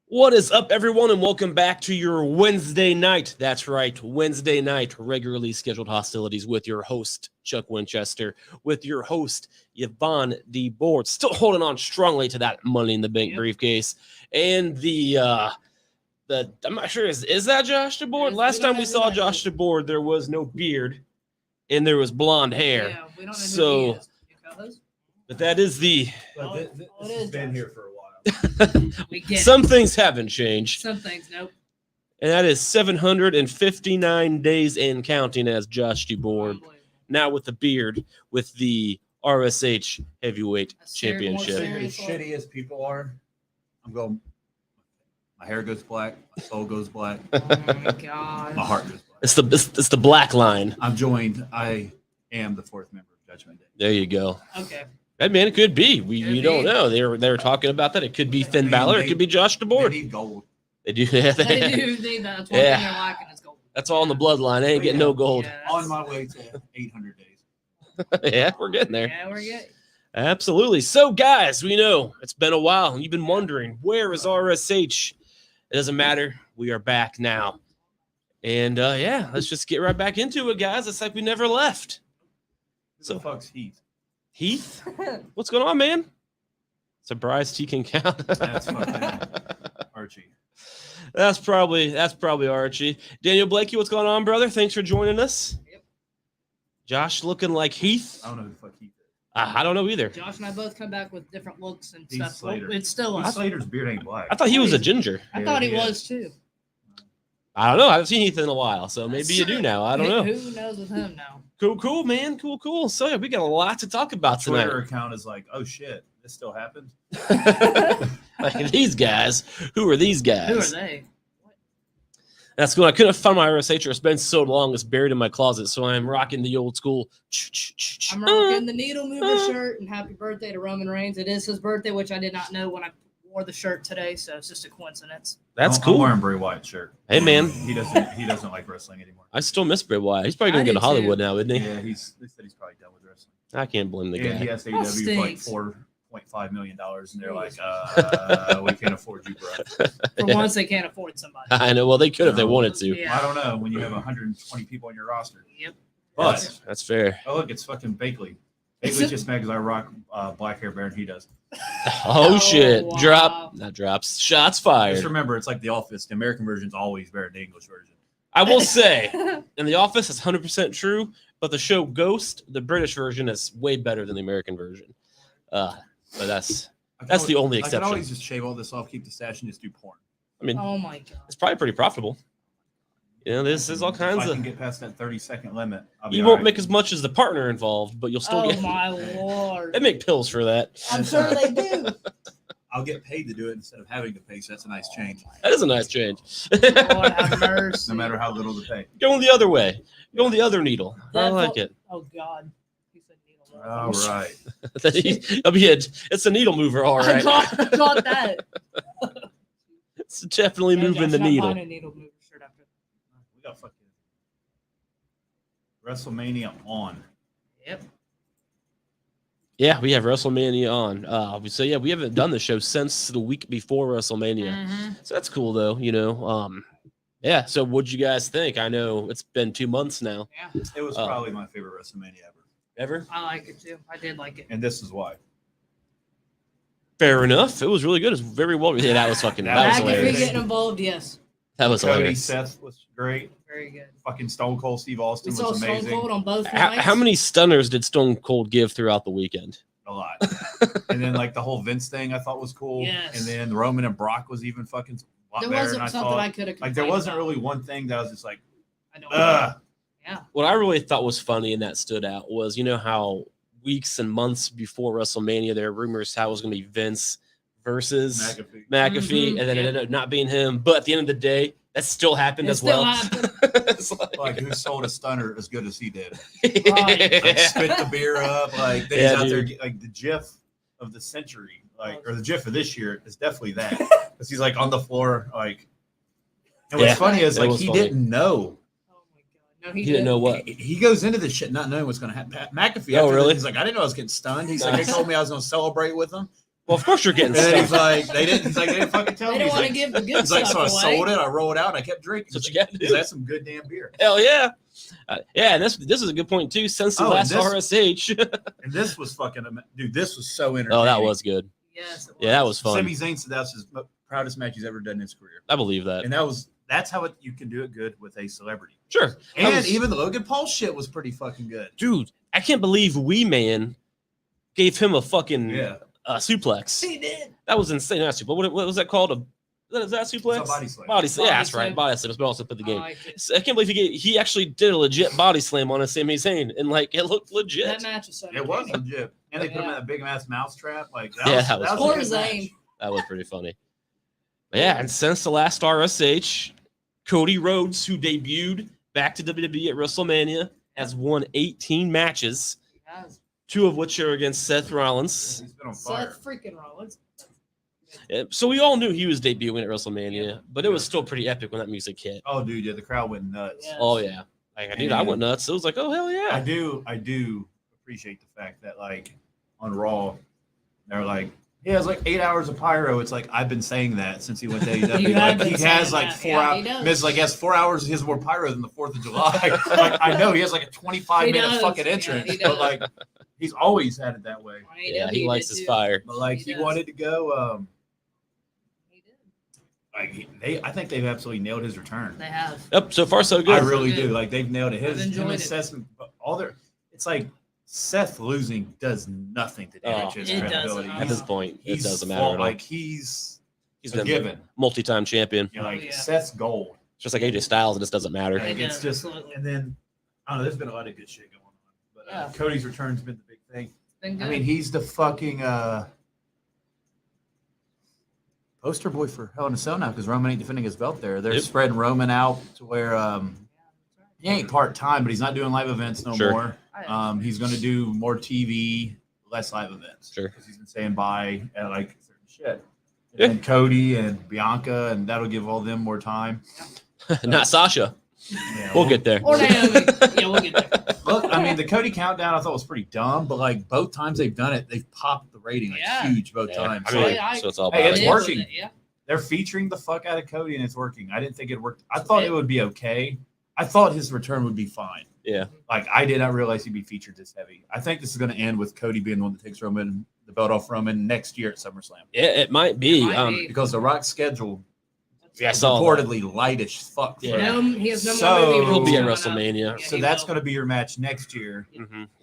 What is up, everyone, and welcome back to your Wednesday night. That's right, Wednesday night, regularly scheduled hostilities with your host, Chuck Winchester, with your host, Yvonne D. Board, still holding on strongly to that Money in the Bank briefcase. And I'm not sure, is that Josh DeBoard? Last time we saw Josh DeBoard, there was no beard and there was blonde hair. Yeah, we don't know So, who he is. but that is the. But this has been here for a while. We get Some things haven't changed. Some things, nope. And that is 759 days and counting as Josh DeBoard. Now with the beard, with the RSH Heavyweight Championship. As shitty as people are, I'm going. My hair goes black. My soul goes black. Oh my god. My heart goes black. It's the black line. I'm joined. I am the fourth member of Judgment Day. There you go. Okay. That man, it could be. We don't know. They were talking about that. It could be Finn Balor. It could be Josh DeBoard. They need gold. They do. Yeah, They do need that. That's one thing they're lacking is gold. That's all in the bloodline. They ain't getting no gold. Yeah, On my way to 800 days. Yeah, we're getting there. Yeah, we're getting. Absolutely. So, guys, we know it's been a while. You've been wondering, where is RSH? It doesn't matter. We are back now. And, let's just get right back into it, guys. It's like we never left. Who the fuck's Heath? Heath? What's going on, man? Surprised he can count. That's fucking Archie. That's probably Archie. Daniel Blakey, what's going on, brother? Thanks for joining us. Yep. Josh looking like Heath. I don't know who the fuck Heath is. I don't know either. Josh and I both come back with different looks and Heath stuff. Slater. It's still Heath us. Slater's beard ain't black. I thought he was a ginger. I thought he Yeah, was too. I don't know. I haven't seen Heath in a while, so maybe you do now. I don't know. Who knows with him now? Cool, man. Cool. So yeah, we got a lot to talk about tonight. Twitter account is like, oh shit, this still happened. Like these guys. Who are these guys? Who are they? That's cool. I couldn't find my RSH. It's been so long. It's buried in my closet. So I'm rocking the old school. I'm rocking the Needle Mover shirt, and happy birthday to Roman Reigns. It is his birthday, which I did not know when I wore the shirt today, so it's just a coincidence. That's I'm cool. wearing Bray Wyatt's shirt. Hey, man. He doesn't like wrestling anymore. I still miss Bray Wyatt. He's probably going to go to Hollywood now, isn't he? Yeah, they said he's probably done with wrestling. I can't blame the And he guy. asked That AEW for like stinks. $4.5 million, and they're like, we can't afford you, bro. For once, they can't afford somebody. I know. Well, they could if they wanted to. Yeah. I don't know when you have 120 people on your roster. Yep. But That's fair. oh look, it's fucking Bakley. Is Bakley's it? just mad because I rock black hair better than he does. Oh, shit. wow. Drop. Not drops. Shots Just fired. remember, it's like The Office. The American version's always better than the English version. I will say, in The Office, it's 100% true, but the show Ghost, the British version, is way better than the American version. But that's the only I can exception. always just shave all this off, keep the stash, and just do porn. I mean, Oh my god. it's probably pretty profitable. You know, this is all kinds If I of. can get past that 30-second limit, I'll be You all won't right. make as much as the partner involved, but you'll still Oh get. my lord. They make pills for that. I'm sure they do. I'll get paid to do it instead of having to pay, so that's a nice change. That is a nice change. Lord have mercy. No matter how little the pay. Going the other way. Going the other needle. I That like fo- it. Oh god. He said needle mover. All right. It's a needle mover, all I right. got that. It's definitely Yeah, moving Josh, the I'm needle. buying a needle mover shirt after. We got fucking WrestleMania on. Yep. Yeah, we have WrestleMania on. So yeah, we haven't done the show since the week before WrestleMania. Mm-hmm. So that's cool though, you know. Yeah, so what'd you guys think? I know it's been 2 months now. Yeah. It was probably my favorite WrestleMania ever. Ever? I like it too. I did like it. And this is why. Fair enough. It was really good. It was very well. Yeah, that was fucking. That was Back if we hilarious. getting involved, yes. That was Cody hilarious. Seth was great. Very good. Fucking Stone Cold Steve We Austin saw was Stone amazing. Cold on both How, nights. how many stunners did Stone Cold give throughout the weekend? A lot. And then like the whole Vince thing I thought was cool. Yes. And then Roman and Brock was even fucking a lot There better wasn't than I something thought. I could have. Like there wasn't really one thing that I was just like, I don't. Yeah. What I really thought was funny and that stood out was, you know how weeks and months before WrestleMania there were rumors how it was going to be Vince versus McAfee. McAfee, Mhm, and then it yeah. ended up not being him. But at the end of the day, that still happened It as still well. happened. It's Like who sold a stunner as good as he did? Right. Like spit the beer up. Like then Yeah, he's out dude. there like the GIF of the century, like or the GIF of this year is definitely that because he's like on the floor, like. And what's Yeah, funny is it like was he funny. didn't know. Oh my god. No, he He didn't know what. He goes into this shit not knowing what's going to happen. McAfee, Oh, after really? He's like, I didn't know I was getting stunned. He's like, they Nice. told me I was going to celebrate with him. Well, of course you're getting And then he's stuff. like, they didn't fucking tell They me. didn't He's want to like, give the good he's like, stuff so I away. sold it. I rolled it out. And I kept drinking. That's what you got to do. That's some good damn beer. Hell yeah. Yeah, and this is a good point too. Since the Oh, last and RSH. And this was fucking, dude, this was so entertaining. Oh, that was good. Yes, it was. Yeah, that was fun. Sami Zayn said that's his proudest match he's ever done in his career. I believe that. And that's how you can do it good with a celebrity. Sure. That And was- even the Logan Paul shit was pretty fucking good. dude, I can't believe Wee Man gave him a fucking suplex. He did. That was insane. Not suplex. What was that called? Is that suplex? It's a body slam. Body slam. Yeah, Body that's right. slam. Body slam. But also put the I game. liked it. I can't believe he actually did a legit body slam on a Sami Zayn, and like it looked legit. That match was so It was entertaining. legit. And they put him in Yeah. that big ass mouse trap. Like, That was a Poor good match. Zayn. That was pretty funny. But yeah, and since the last RSH, Cody Rhodes, who debuted back to WWE at WrestleMania, has won 18 matches, Yes. 2 of which are against Seth Rollins. He's been on fire. Seth freaking Rollins. So we all knew he was debuting at WrestleMania, Yeah. but it was still pretty epic when that music hit. Oh, dude, yeah, the crowd went nuts. Yeah. Oh yeah, like dude, I went nuts. It was like, oh hell I yeah. do appreciate the fact that, like, on Raw, they're like, yeah, it's like 8 hours of pyro. It's like, I've been saying that since he went to You AEW. have Like, been he saying has like that. 4 Yeah, he hours. does. Miz, like, he has 4 hours. He has more pyro than the 4th of July. Like, I know he has like a 25-minute does. fucking Yeah, entrance, he but does. like, he's always had it that way. Yeah, he likes his fire. But like, He he does. wanted to go. He did. Like, I think they've absolutely nailed his return. They have. Yep. So far so good. I really Good. do. Like, they've nailed it. I've Him enjoyed and it. Seth, all their, it's like Seth losing does nothing to damage his it credibility. doesn't. At this point, it He's doesn't matter. full- At all. Like, he's He's a been given. multi-time champion. You know, like, Oh, yeah. Seth's gold. Just like AJ Styles, it just doesn't matter. Like, They it's do, just, absolutely. and then I don't know. There's been a lot of good shit going on, but Yeah. Cody's return's been the big thing. Been I good. mean, he's the fucking poster boy for Hell in a Cell now because Roman ain't defending his belt there. They're Yep. spreading Roman out to where he ain't part time, but he's not doing live events no Sure. more. He's going to do more TV, less live events. Sure. Because he's been saying bye at like certain shit. Yeah. And Cody and Bianca, and that'll give all them more time. Not Sasha. Yeah, We'll get there. Or Naomi. Yeah, we'll get there. Look, I mean, the Cody countdown I thought was pretty dumb, but like both times they've done it, they've popped the rating like Yeah. huge both Yeah, times. I So, mean, like, so it's all Hey, about it's it. It is, working. isn't it? Yeah. they're featuring the fuck out of Cody, and it's working. I didn't think it worked. I thought it would be okay. I thought his return would be fine. Yeah. Like, I did not realize he'd be featured this heavy. I think this is going to end with Cody being the one that takes Roman the belt off Roman next year at SummerSlam Yeah, it might be. It might be. because the Rock's schedule Yeah, I is saw that. reportedly light as fuck. for Yeah. him. He has no So- more movie He'll roles be at coming up. WrestleMania. Yeah, So he that's will. going to be your match next year.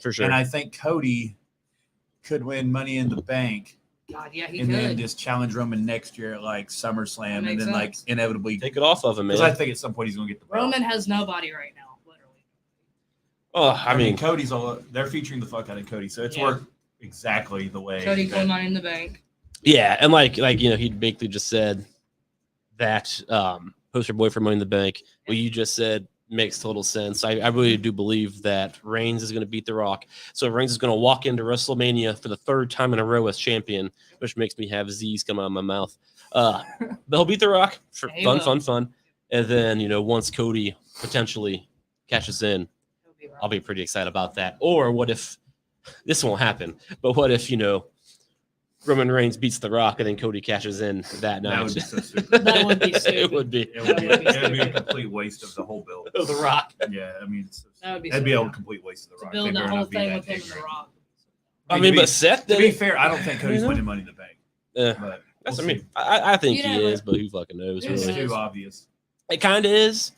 For sure. And I think Cody could win Money in the Bank God, yeah, he and then could. just challenge Roman next year at like SummerSlam and makes then like sense. inevitably Take it off of him, man. because I think at some point he's going to get the belt. Roman has nobody right now, literally. Oh, I mean, Cody's all they're featuring the fuck out of Cody, so it's Yeah. worked exactly the way. Cody that- could money in the bank. yeah, and like he basically just said that poster boy for Money in the Bank. What you just said makes total sense. I really do believe that Reigns is going to beat The Rock. So Reigns is going to walk into WrestleMania for the 3rd time in a row as champion, which makes me have Z's come out of my mouth. But he'll beat The Rock for Yeah, he fun. will. And then, once Cody potentially catches in, He'll be right. I'll be pretty excited about that. Or what if this won't happen? But what if Roman Reigns beats The Rock and then Cody catches in that night? That would be so stupid. That would be It stupid. would be. It would be, That would be it would be a stupid. complete waste of the whole build. The Rock. Yeah, I mean, it's, That would be that'd be a stupid. complete waste of the To Rock. build They that better whole not be thing that with him and ignorant. The Rock. I mean, but Seth to did be it. fair, I don't think Cody's You know? winning Money in the Bank. Yeah, But that's. we'll I mean, I think You he never- is, but who fucking knows? Who it's Really? knows? too obvious. It kind of is.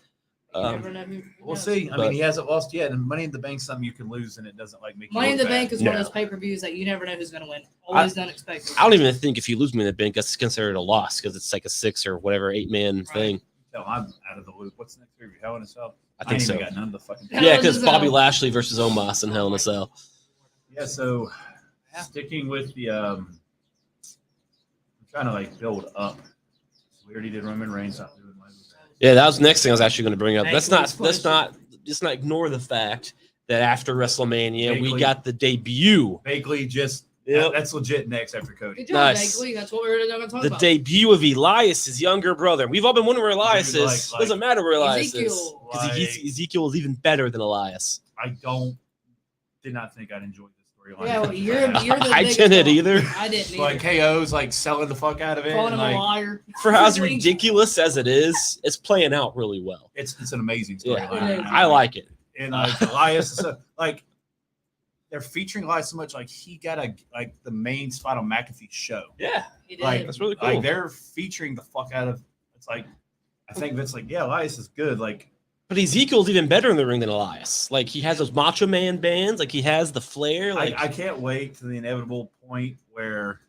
You Um, never know who We'll knows. see. I But- mean, he hasn't lost yet, and Money in the Bank's something you can lose, and it doesn't like make you Money in look the Bank bad. is one of No. those pay-per-views that you never know who's going to win. Always unexpected. I don't even think if you lose Money in the Bank, that's considered a loss because it's like a 6 or whatever 8-man Right. thing. Hell, I'm out of the loop. What's next year? Hell in a Cell. I think ain't so. even got none of the fucking. Hell Yeah, in a because Bobby Cell. Lashley versus Omos in Hell in a Cell. Yeah, so sticking with the I'm trying to like build up. We already did Roman Reigns not doing live events. Yeah, that was the next thing I was actually going to bring up. Let's not Thanks, just not ignore the fact that after WrestleMania we Vaguely. got the debut. Vaguely just Yep. that's legit next after Cody. Good job, Nice. Bagley. That's what we were going to talk The about. debut of Elias' younger brother. We've all been wondering where Elias Dude, is. like- Doesn't matter where Elias is. Ezekiel. Because Like- Ezekiel is even better than Elias. Did not think I'd enjoy this storyline. Yeah, well, you're the I big didn't dog. either. I didn't Like either. KO's like selling the fuck out of it. Calling And him like, a liar. For as ridiculous as it is, it's playing out really well. it's an amazing Yeah, storyline. It is. I like it. And like Elias, like they're featuring Elias so much. Like he got the main spot on McAfee's show. Yeah, He did. Like that's really cool. Like they're featuring the fuck out of. It's like I think Vince like Elias is good. Like. But Ezekiel's even better in the ring than Elias. Like he has those Macho Man bands. Like he has the flair. Like I can't wait to the inevitable point where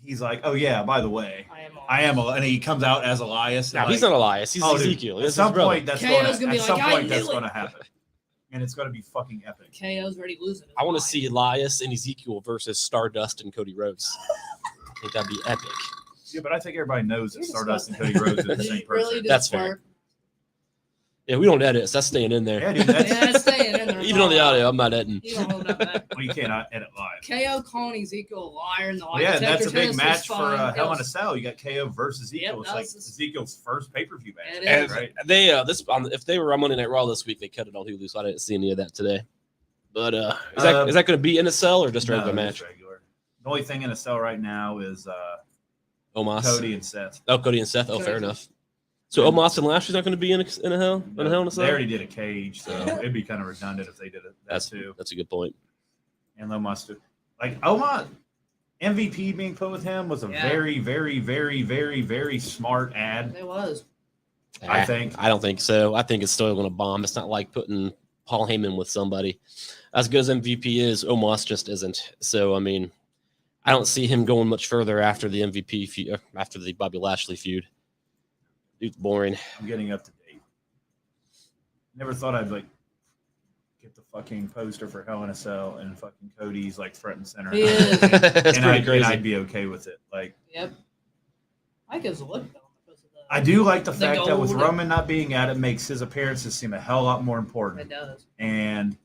he's like, "Oh yeah, by the way, I am," and he comes out as Elias. no, and he's like, not Elias. He's oh, dude, Ezekiel. At That's some his brother. point, that's KO's going gonna to be at like, some "I point knew that's it." going to happen, and it's going to be fucking epic. KO's already losing. His I want to mind. see Elias and Ezekiel versus Stardust and Cody Rhodes. I think that'd be epic. Yeah, but I think everybody knows that You're Stardust and Cody Rhodes are the Did same you really person. do That's the fair. swerve? Yeah, we don't edit, so that's staying in there. Yeah, dude, that's, Yeah, it's staying in there. Even on the audio, I'm not editing. You don't hold up that. well, you cannot edit live. KO calling Ezekiel a liar in the Well, yeah, that's a big test match was for fun. Hell in It a was- Cell. You got KO versus Ezekiel. Yep, It's that like was- Ezekiel's first pay-per-view match. It And is. right? they if they were on Monday Night Raw this week, they cut it on Hulu, so I didn't see any of that today. But is that going to be in a cell or just a regular No, match? just regular. The only thing in a cell right now is Omos, Cody and Seth. Oh, Cody and Seth. Oh, fair Cody. enough. So Omos and Lashley's not going to be in a hell in a They cell. already did a cage, so it'd be kind of redundant if they did it. That too. That's a good point. And Omos too. Like Omos, MVP being put with him was a Yeah. very, very, very, very, very smart ad. It was. I think. I don't think so. I think it's still going to bomb. It's not like putting Paul Heyman with somebody. As good as MVP is, Omos just isn't. So I mean, I don't see him going much further after the MVP feud, after the Bobby Lashley feud. Dude's boring. I'm getting up to date. Never thought I'd like get the fucking poster for Hell in a Cell and fucking Cody's like front and center. He is. It's and, pretty and crazy. I'd be okay with it. Like Yep. I like his look though. Because of the, I do like the The fact that with gold. Roman not being at it makes his appearances seem a hell lot more It important. does. And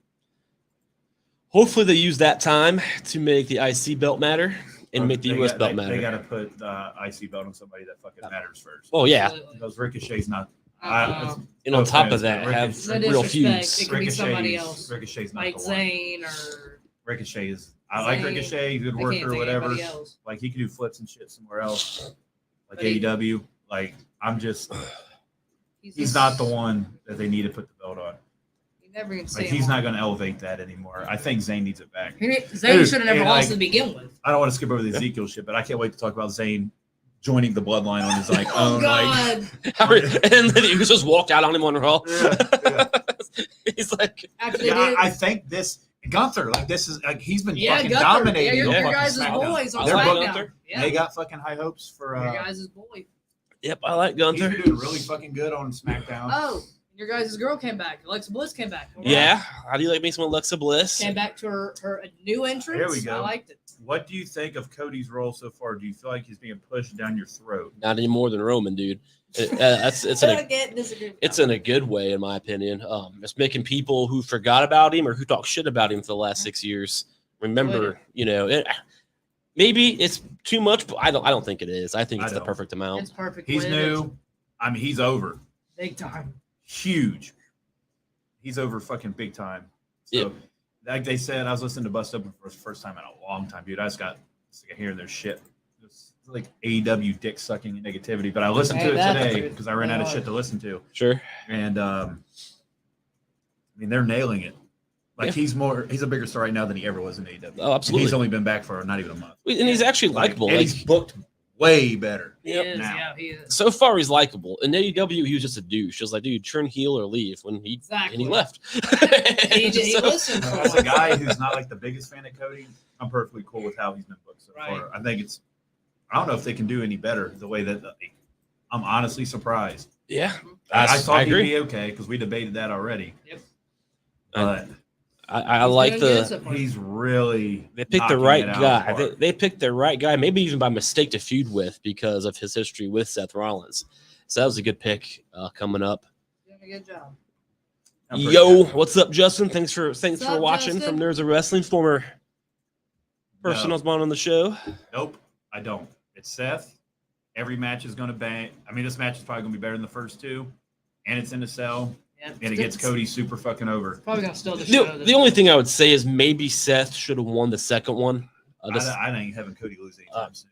Hopefully they use that time to make the IC belt matter and make the US belt matter. They got to put the IC belt on somebody that fucking matters first. Oh yeah, Absolutely. Because Ricochet's not. Uh-uh. and on no top of offense, that, but have No real disrespect. feuds. It could be somebody else. Ricochet's not Like the one. Zayn or Ricochet is. I like Zayn. Ricochet, good I can't worker, think of whatever. anybody else. Like he could do flips and shit somewhere else, like But he- AEW. Like I'm just. He's just- not the one that they need to put the belt on. You never even see Like him he's on. not going to elevate that anymore. I think Zayn needs it back. Zayn Dude, should have never and, lost like- to begin with. I don't want to skip over the Ezekiel shit, but I can't wait to talk about Zayn joining the bloodline on his like Oh own. Like, God! And then he just walked out on him on Raw. yeah. He's like, After they Yeah, did, I think this Gunther, like this is like he's been yeah, fucking Gunther. dominating. Yeah, on your fucking guys' SmackDown. boys on They're like SmackDown. Gunther. Yeah, They got fucking high hopes for. your guys' boy. yep, I like He's Gunther. been doing really fucking good on SmackDown. Oh, your guys' girl came back. Alexa Bliss came back. Yeah, how do you like me some Alexa Bliss? Came back to her new entrance. There we go. I liked it. What do you think of Cody's role so far? Do you feel like he's being pushed down your throat? Not any more than Roman, dude. It's I can't disagree with it's that. in a good way, in my opinion. It's making people who forgot about him or who talk shit about him for the last 6 years remember. You know, maybe it's too much, but I don't think it is. I think it's the don't. perfect amount. It's perfect. He's the way it is. new. I mean, he's over. Big time. Huge. He's over fucking big time. So, Yep. like they said, I was listening to Bust Open for the first time in a long time, dude. I just got sick of hearing their shit. It's like AEW dick sucking and negativity. But I listened to Hey, it that's today true. because I ran They out of are. shit to listen to. Sure. And I mean, they're nailing it. Like Yeah. he's a bigger star right now than he ever was in AEW. Oh, absolutely. And he's only been back for not even a month. And he's actually likable. and Like, he's booked way better. He Yep. is. Now. Yeah, he is. so far, he's likable. In AEW, he was just a douche. He was like, dude, turn heel or leave. And he Exactly. left. He So- listened. for As a it. guy who's not like the biggest fan of Cody, I'm perfectly cool with how he's been booked so Right. far. I think I don't know if they can do any better the way that I'm honestly surprised. Yeah, I thought I he'd agree. be okay because we debated that already. Yep. But I He's like doing good the so far. he's really they picked the knocking right it out of guy. the park. They picked the right guy, maybe even by mistake to feud with because of his history with Seth Rollins. So that was a good pick coming up. Doing a good job. I'm pretty Yo, happy. what's up, Justin? Thanks for up, watching Justin? from Nerds of Wrestling, former person No. I was on the show. Nope, I don't. It's Seth. Every match is going to bang. I mean, this match is probably going to be better than the first two, and it's in the cell. Yeah. And it gets Cody super fucking over. Probably gonna steal the show. The only thing I would say is maybe Seth should have won the second one. I ain't having Cody lose anytime soon.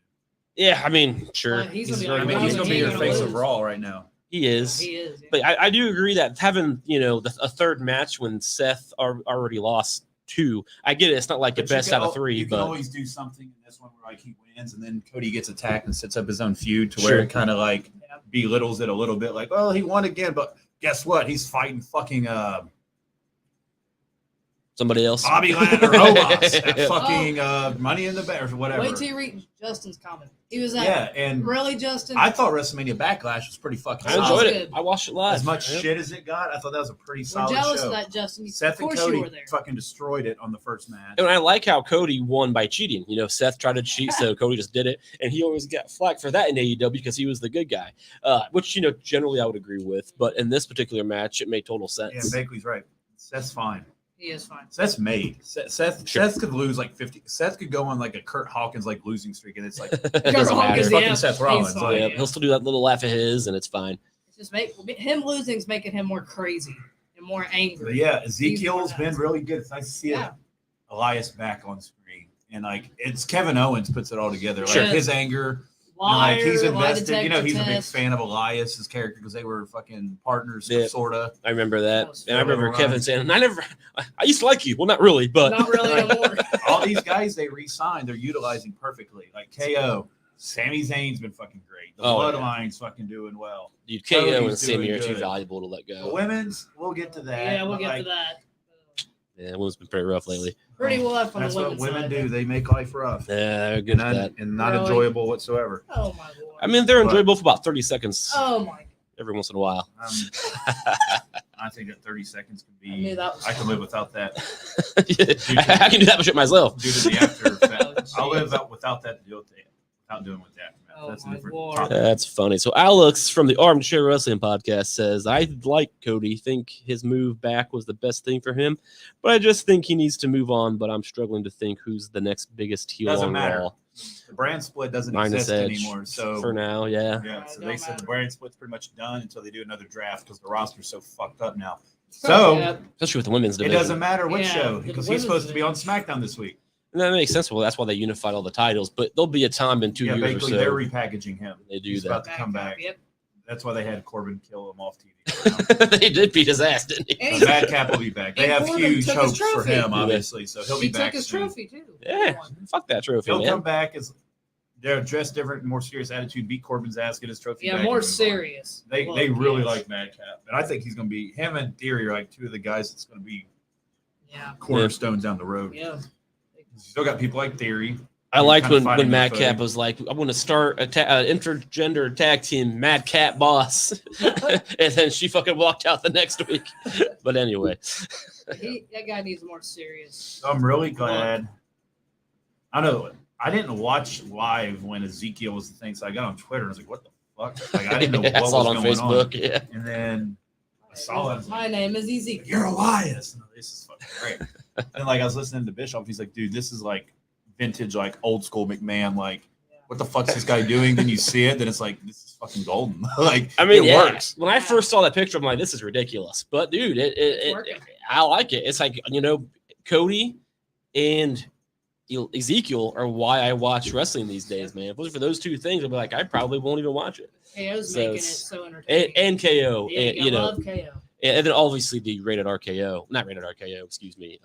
Yeah, I mean, sure. He's He's gonna be going to be your face of Raw right now. He is. He is. Yeah. But I do agree that having, a third match when Seth already lost 2, I get it. It's not like a best out of 3. You but can always do something in this one where like he wins and then Cody gets attacked and sets up his own feud to where it kind of like belittles it a little bit. Like, well, he won again, but guess what? He's fighting fucking somebody else. Bobby Lashley or Omos at fucking Money in the Bank or whatever. Wait till you read Justin's comment. He was like, and really, Justin? I thought WrestleMania Backlash was pretty fucking I solid. enjoyed it. I watched it live. As much shit as it got, I thought that was a pretty We're solid jealous show. of that, Justin. Seth of and course you were Cody there. fucking destroyed it on the first match. And I like how Cody won by cheating. Seth tried to cheat, so Cody just did it. And he always got flack for that in AEW because he was the good guy, which, generally I would agree with. But in this particular match, it made total sense. Yeah, Bakley's right. Seth's fine. He is fine. Seth's made. Seth could lose like 50. Seth could go on like a Kurt Hawkins like losing streak, and it's like It doesn't matter. it's fucking Seth Rollins. fine, Like, Yeah, he'll still do that little laugh of his, and it's fine. It's just him losing's making him more crazy and more angry. but yeah, Ezekiel's been really good. It's nice to see Yeah. Elias back on screen, and like it's Kevin Owens puts it all together. Like Sure. his anger. Liar, Like he's lie invested. detector He's a big test. fan of Elias's character because they were fucking partners, Yeah. sorta. I remember that. was And I remember Ryan. Kevin saying, I used to like you. Well, not really, but. Not really anymore. All these guys they re-signed, they're utilizing perfectly. Like KO, Sami Zayn's been fucking great. The Oh, yeah. Bloodline's fucking doing well. Dude, KO and Cody's Sammy doing are too good. valuable to let The go. women's, we'll get to that. Yeah, we'll but, get like, to that. Yeah, women's been pretty rough lately. Pretty rough on That's the what women's women side. do. They make life rough Yeah, they're good and, at that. and not Really? enjoyable whatsoever. Oh my lord. I mean, they're But- enjoyable for about 30 seconds Oh my. every once in a while. I think that 30 seconds could I knew be. that was. I can live without that. I can do that shit myself. Due to the after effect, Oh, I'll live out without that. Without doing with that. Oh, That's a my different Lord. topic. That's funny. So Alex from the Armchair Wrestling Podcast says, I like Cody. Think his move back was the best thing for him, but I just think he needs to move on. But I'm struggling to think who's the next biggest heel Doesn't on matter. Raw. The brand split doesn't Minus exist Edge anymore. So for now, yeah. yeah, so Don't they said matter. the brand split's pretty much done until they do another draft because the roster's so fucked up now. So Yeah. Especially with the women's it division. doesn't matter which Yeah, show the because women's he's supposed to be on SmackDown this week. And that makes sense. Well, that's why they unified all the titles. But there'll be a time in 2 Yeah, years or basically so they're repackaging him. they do He's that. about to come back. Yep. That's why they had Corbin kill him off TV. They did beat his ass, didn't he? And So he, Madcap will be back. They And have Corbin huge took his hopes for trophy. him, obviously. So he'll be he back took his soon. trophy too. Yeah, fuck that trophy, He'll man. come back as they're dressed different, more serious attitude. Beat Corbin's ass, get his trophy. Yeah, back more and move on. serious. They Look, really yes. like Madcap, and I think he's going to be him and Theory are like two of the guys that's going to be Yeah. cornerstones down the road. Yeah. Still got people like Theory. I liked Kinda when fighting their Madcap footing. was like, I want to start an intergender tag team, Madcap Boss. And then she fucking walked out the next week. But anyway. That guy needs more serious. I'm really glad. I know I didn't watch live when Ezekiel was the thing, so I got on Twitter and I was like, "What the fuck?" Like I didn't know I what saw was it on going Facebook. on. Yeah. And then I saw it. I was My like, name is Ezekiel. "You're Elias." And this is fucking great. And like I was listening to Bischoff, he's like, "Dude, this is like vintage, like old school McMahon. Like, what the fuck's this guy doing?" Then you see it, then it's like, "This is fucking golden." Like, I mean, it yeah, works. when I first saw that picture, I'm like, this is ridiculous. But dude, working. I like it. It's like, Cody and Ezekiel are why I watch wrestling these days, man. If it wasn't for those two things, I'd be like, I probably won't even watch it. KO's So making it it's- so entertaining. And KO, yeah, and, love KO. and then obviously the rated RKO, not rated RKO, excuse me,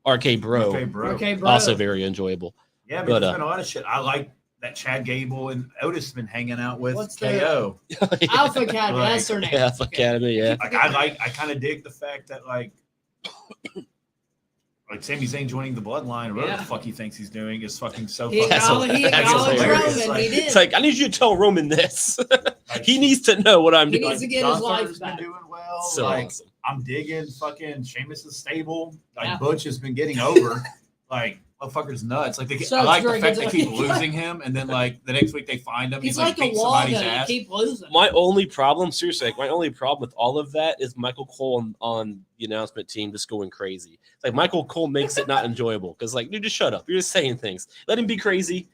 RK Bro, Okay, bro. Okay, bro. also very enjoyable. Yeah, But, but there's been a lot of shit. I like that Chad Gable and Otis been hanging out with What's KO. Alpha Academy, Like, that's her name. Yeah, Academy, yeah. Like I kind of dig the fact that like Sami Zayn joining the Bloodline, or whatever Yeah. the fuck he thinks he's doing, is fucking so He fucking. acknowledged, he That's acknowledged hilarious. Roman. He did. It's like, I need you to tell Roman this. Like, He needs to know what I'm He doing. needs to get his Gunther's life been back. doing well. So like awesome. I'm digging fucking Sheamus's stable. Like Yeah. Butch has been getting over. Like motherfucker's nuts. Like So I like the it's fact very they keep good. losing him, and then like the next week they find him. He's like a beating wall somebody's gun. ass. Keep losing. My only problem, seriously, like my only problem with all of that is Michael Cole on the announcement team just going crazy. It's like Michael Cole makes it not enjoyable because, like, dude, just shut up. You're just saying things. Let him be crazy.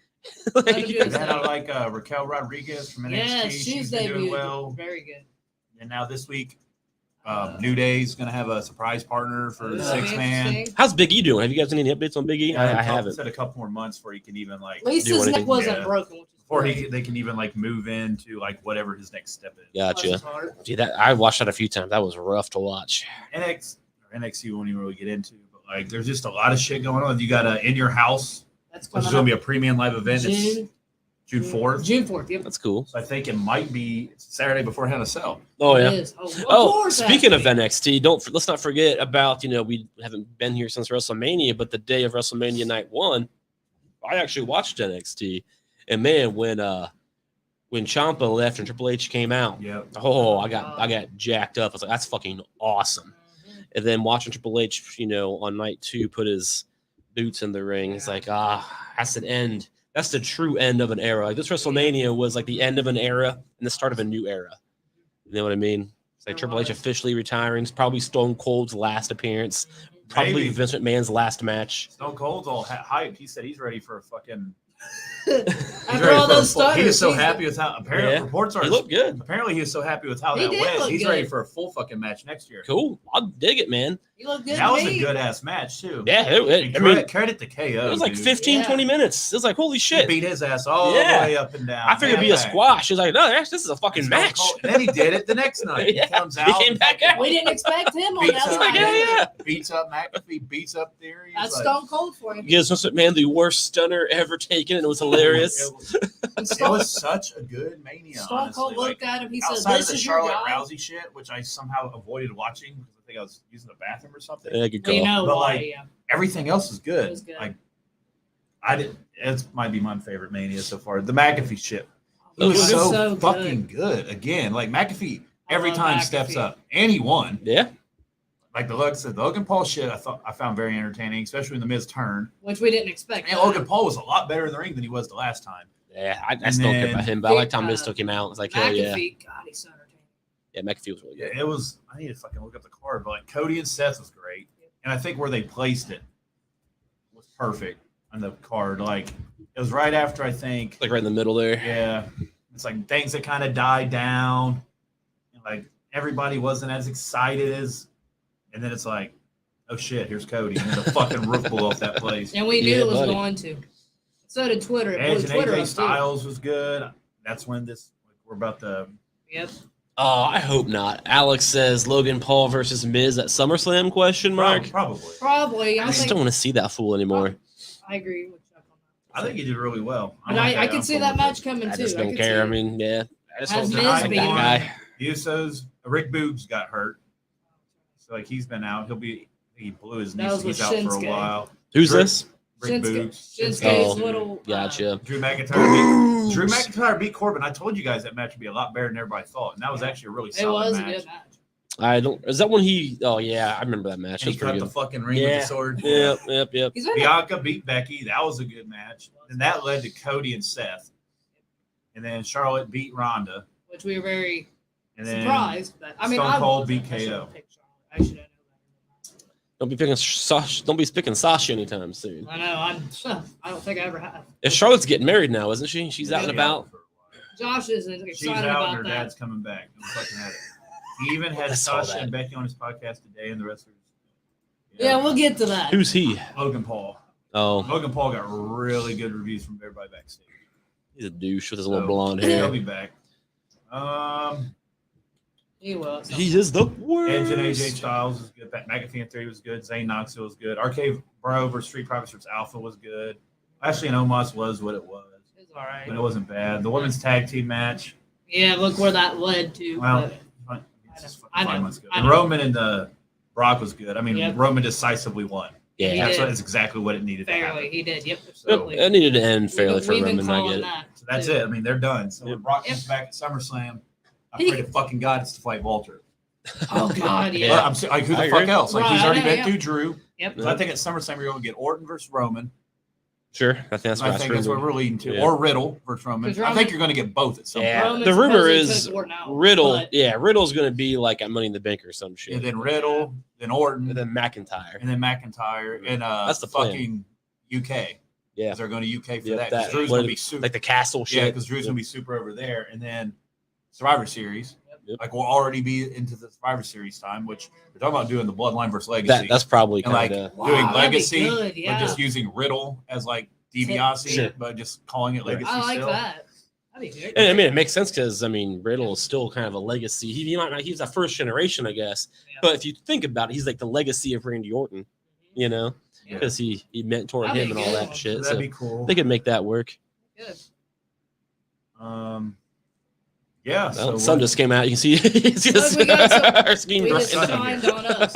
Let him Like, do And his then I thing. like Raquel Rodriguez from NXT. Yeah, She's she's been doing debuted. well. Very good. And now this week, New Day's gonna have a surprise partner for the That'll be 6-man. interesting. How's Big E doing? Have you guys seen any updates on Big E? I haven't. Said a couple more months before he can even like At least Do his anything. neck wasn't Yeah. broken. Which is before great. they can even like move into like whatever his next step is. Bless Gotcha. his heart. Gee, that I watched that a few times. That was rough to watch. NXT we won't even really get into, but like there's just a lot of shit going on. You got In Your House, That's which is coming gonna up be a premium live event. It's June 4th. June 4th. Yep. That's cool. So I think it might be Saturday before Hell in a Cell. Oh It yeah. is. Oh, of Oh, course it speaking has of to be. NXT, let's not forget about we haven't been here since WrestleMania, but the day of WrestleMania night 1, I actually watched NXT, and man, when Ciampa left and Triple H came out, Yep. oh, I got jacked up. I was like, that's fucking awesome. And then watching Triple H, on night 2, put his boots in the ring, it's like that's an end. That's the true end of an era. Like this WrestleMania was like the end of an era and the start of a new era. You know what I mean? It's like Triple H officially retiring. It's probably Stone Cold's last appearance. Probably Maybe. Vince McMahon's last match. Stone Cold's all hyped. He said he's ready for a fucking. After all those He is stutters, so happy with how. Apparently, Yeah. reports are. He looked good. Apparently, he was so happy with how He that did went. look He's good. ready for a full fucking match next year. Cool. I'll dig it, man. He looked good. That to was me. a good ass match too. Yeah, And credit to KO. it was like dude. 15, Yeah. 20 minutes. It was like, holy He shit. beat his ass all Yeah. the way up and down. I figured it'd be a back. squash. He was like, no, this is a fucking Stone match. Cold- And then he did it the next night. Yeah. He comes He out. came back out. We didn't expect him on Beats that up, like, side. hell yeah. beats up McAfee, beats up Theory. That's It's Stone Cold for you. Gives Vince McMahon the worst stunner ever taken, and it was hilarious. It was such a good Mania. Stone honestly. Cold Like, looked at him. He said, outside of "This the is your Charlotte guy." Rousey shit, which I somehow avoided watching because I think I was using the bathroom or something. Yeah, good We call. know But, why. like, Yeah. Everything else is good. It was good. Like I did. It might be my favorite Mania so far. The McAfee shit. He It was was so, good. fucking good. Again, like McAfee every love time McAfee. steps up, and he won. Yeah. Like the Logan Paul shit, I found very entertaining, especially when the Miz turned. Which we didn't expect. And Logan Paul was a lot better in the ring than he was the last time. Yeah, I And still care then- about him, but I like Tom Miz took him out. It's like, hell yeah. McAfee, God, he's so entertaining. Yeah, McAfee was really Yeah, good. it was. I need to fucking look up the card, but like Cody and Seth was great, and I think where they placed it was perfect on the card. Like it was right after I think. Like right in the middle there. Yeah, it's like things that kind of died down. And like everybody wasn't as excited as, and then it's like, oh shit, here's Cody, and then the fucking roof blew off that place. And we knew Yeah, it was buddy. going to. So did Twitter. It blew Edge and Twitter AJ up, too. Styles was good. That's when we're about to. Yep. Oh, I hope not. Alex says Logan Paul versus Miz at SummerSlam ? Probably. Probably. I just don't want to see that fool anymore. I agree with Chuck on that. I think he did really well. But I can see that match coming I too. just I don't could care. see I it. mean, yeah. I just Has don't Miz like been- that guy. The Usos, Rick Boogs got hurt. So like he's been out. He blew his knee. That So was he's with out for a Shinsuke. while. Who's Drew- this? Rick Shinsuke. Boogs. Shinsuke's Oh, little. Gotcha. Drew McIntyre beat Corbin. I told you guys that match would be a lot better than everybody thought, and that was actually a really It solid was a match. good match. I don't. Is that when he? Oh yeah, I remember that match. And he That's pretty cut the good. fucking ring with Yeah. the sword. Yep. He's in it. Bianca beat Becky. That was a good match. And that led to Cody and Seth. And then Charlotte beat Ronda. Which we were very And then surprised. But I mean, Stone I Cold beat I should've KO. picked Charlotte. I should have known Don't be picking Sasha. Don't be picking Sasha anytime soon. that. I know. I don't think I ever have. If Charlotte's getting married now, isn't she? She's out and about. Josh isn't She's excited out and about her that. dad's coming back. I'm fucking at it. He even had I saw Sasha that. and Becky on his podcast today and the wrestlers. Yeah, we'll get to that. Who's he? Logan Paul. Oh, Logan Paul got really good reviews from everybody backstage. he's a douche with his little So, blonde He'll hair. be back. He will. He is the worst. Edge and AJ Styles was good. McAfee and Theory was good. Zayn Knoxville was good. RK Bro versus Street Profits versus Alpha was good. Ashley and Omos was what it was, It's all right. but it wasn't bad. The women's tag team match. Yeah, look where that led to. Well, but it's just I fucking know. 5 months ago. I And know. Roman and Brock was good. I mean, Yep. Roman decisively won. Yeah. That's did. what is exactly what it needed to fairly, happen. he did. Yep. So, Absolutely. It needed to end fairly for We've been Roman. I calling get it. that, So that's too. it. I mean, they're done. So when Brock comes back at SummerSlam, I pray to fucking God it's to fight Walter. Oh God, yeah. But I'm saying, like, who the I fuck agree. else? Like, he's Right, already I know, been yeah. through Drew. Yep. So I think at SummerSlam you're going to get Orton versus Roman. Sure, I think that's I what think that's what we're leading to. Yeah. Or Riddle versus Roman. 'Cause I Roman- think you're going to get both at some Yeah, point. Roman the rumor supposedly is took Orton out, Riddle. but- Yeah, Riddle's going to be like at Money in the Bank or some shit. And then Riddle, then Orton, And then McIntyre. and then McIntyre, and That's the plan. fucking UK. Yeah, Because they're going to UK for Yep, that. Because Drew's what going to it- be super. like the castle shit. Yeah, because Drew's going to be super over there. And then Survivor Series. Like we'll already be into the Survivor Series time, which we're talking about doing the Bloodline versus Legacy. That's probably and like kind of doing that'd be Legacy, good, but just using Riddle as like DiBiase, Sure. but just calling it Legacy. I like still. that. That'd be good. And I mean, it makes sense because I mean, Riddle is still kind of a legacy. He might not, he's a first generation, I guess. Yeah. But if you think about it, he's like the legacy of Randy Orton, you know, Yeah. because he mentored That'd him be and all good that one. shit. So So that'd be cool. they could make that work. Good. Yeah. Well, So sun just came out. You can see, you see Look, we got some- our scheme We right just in the- shined on us.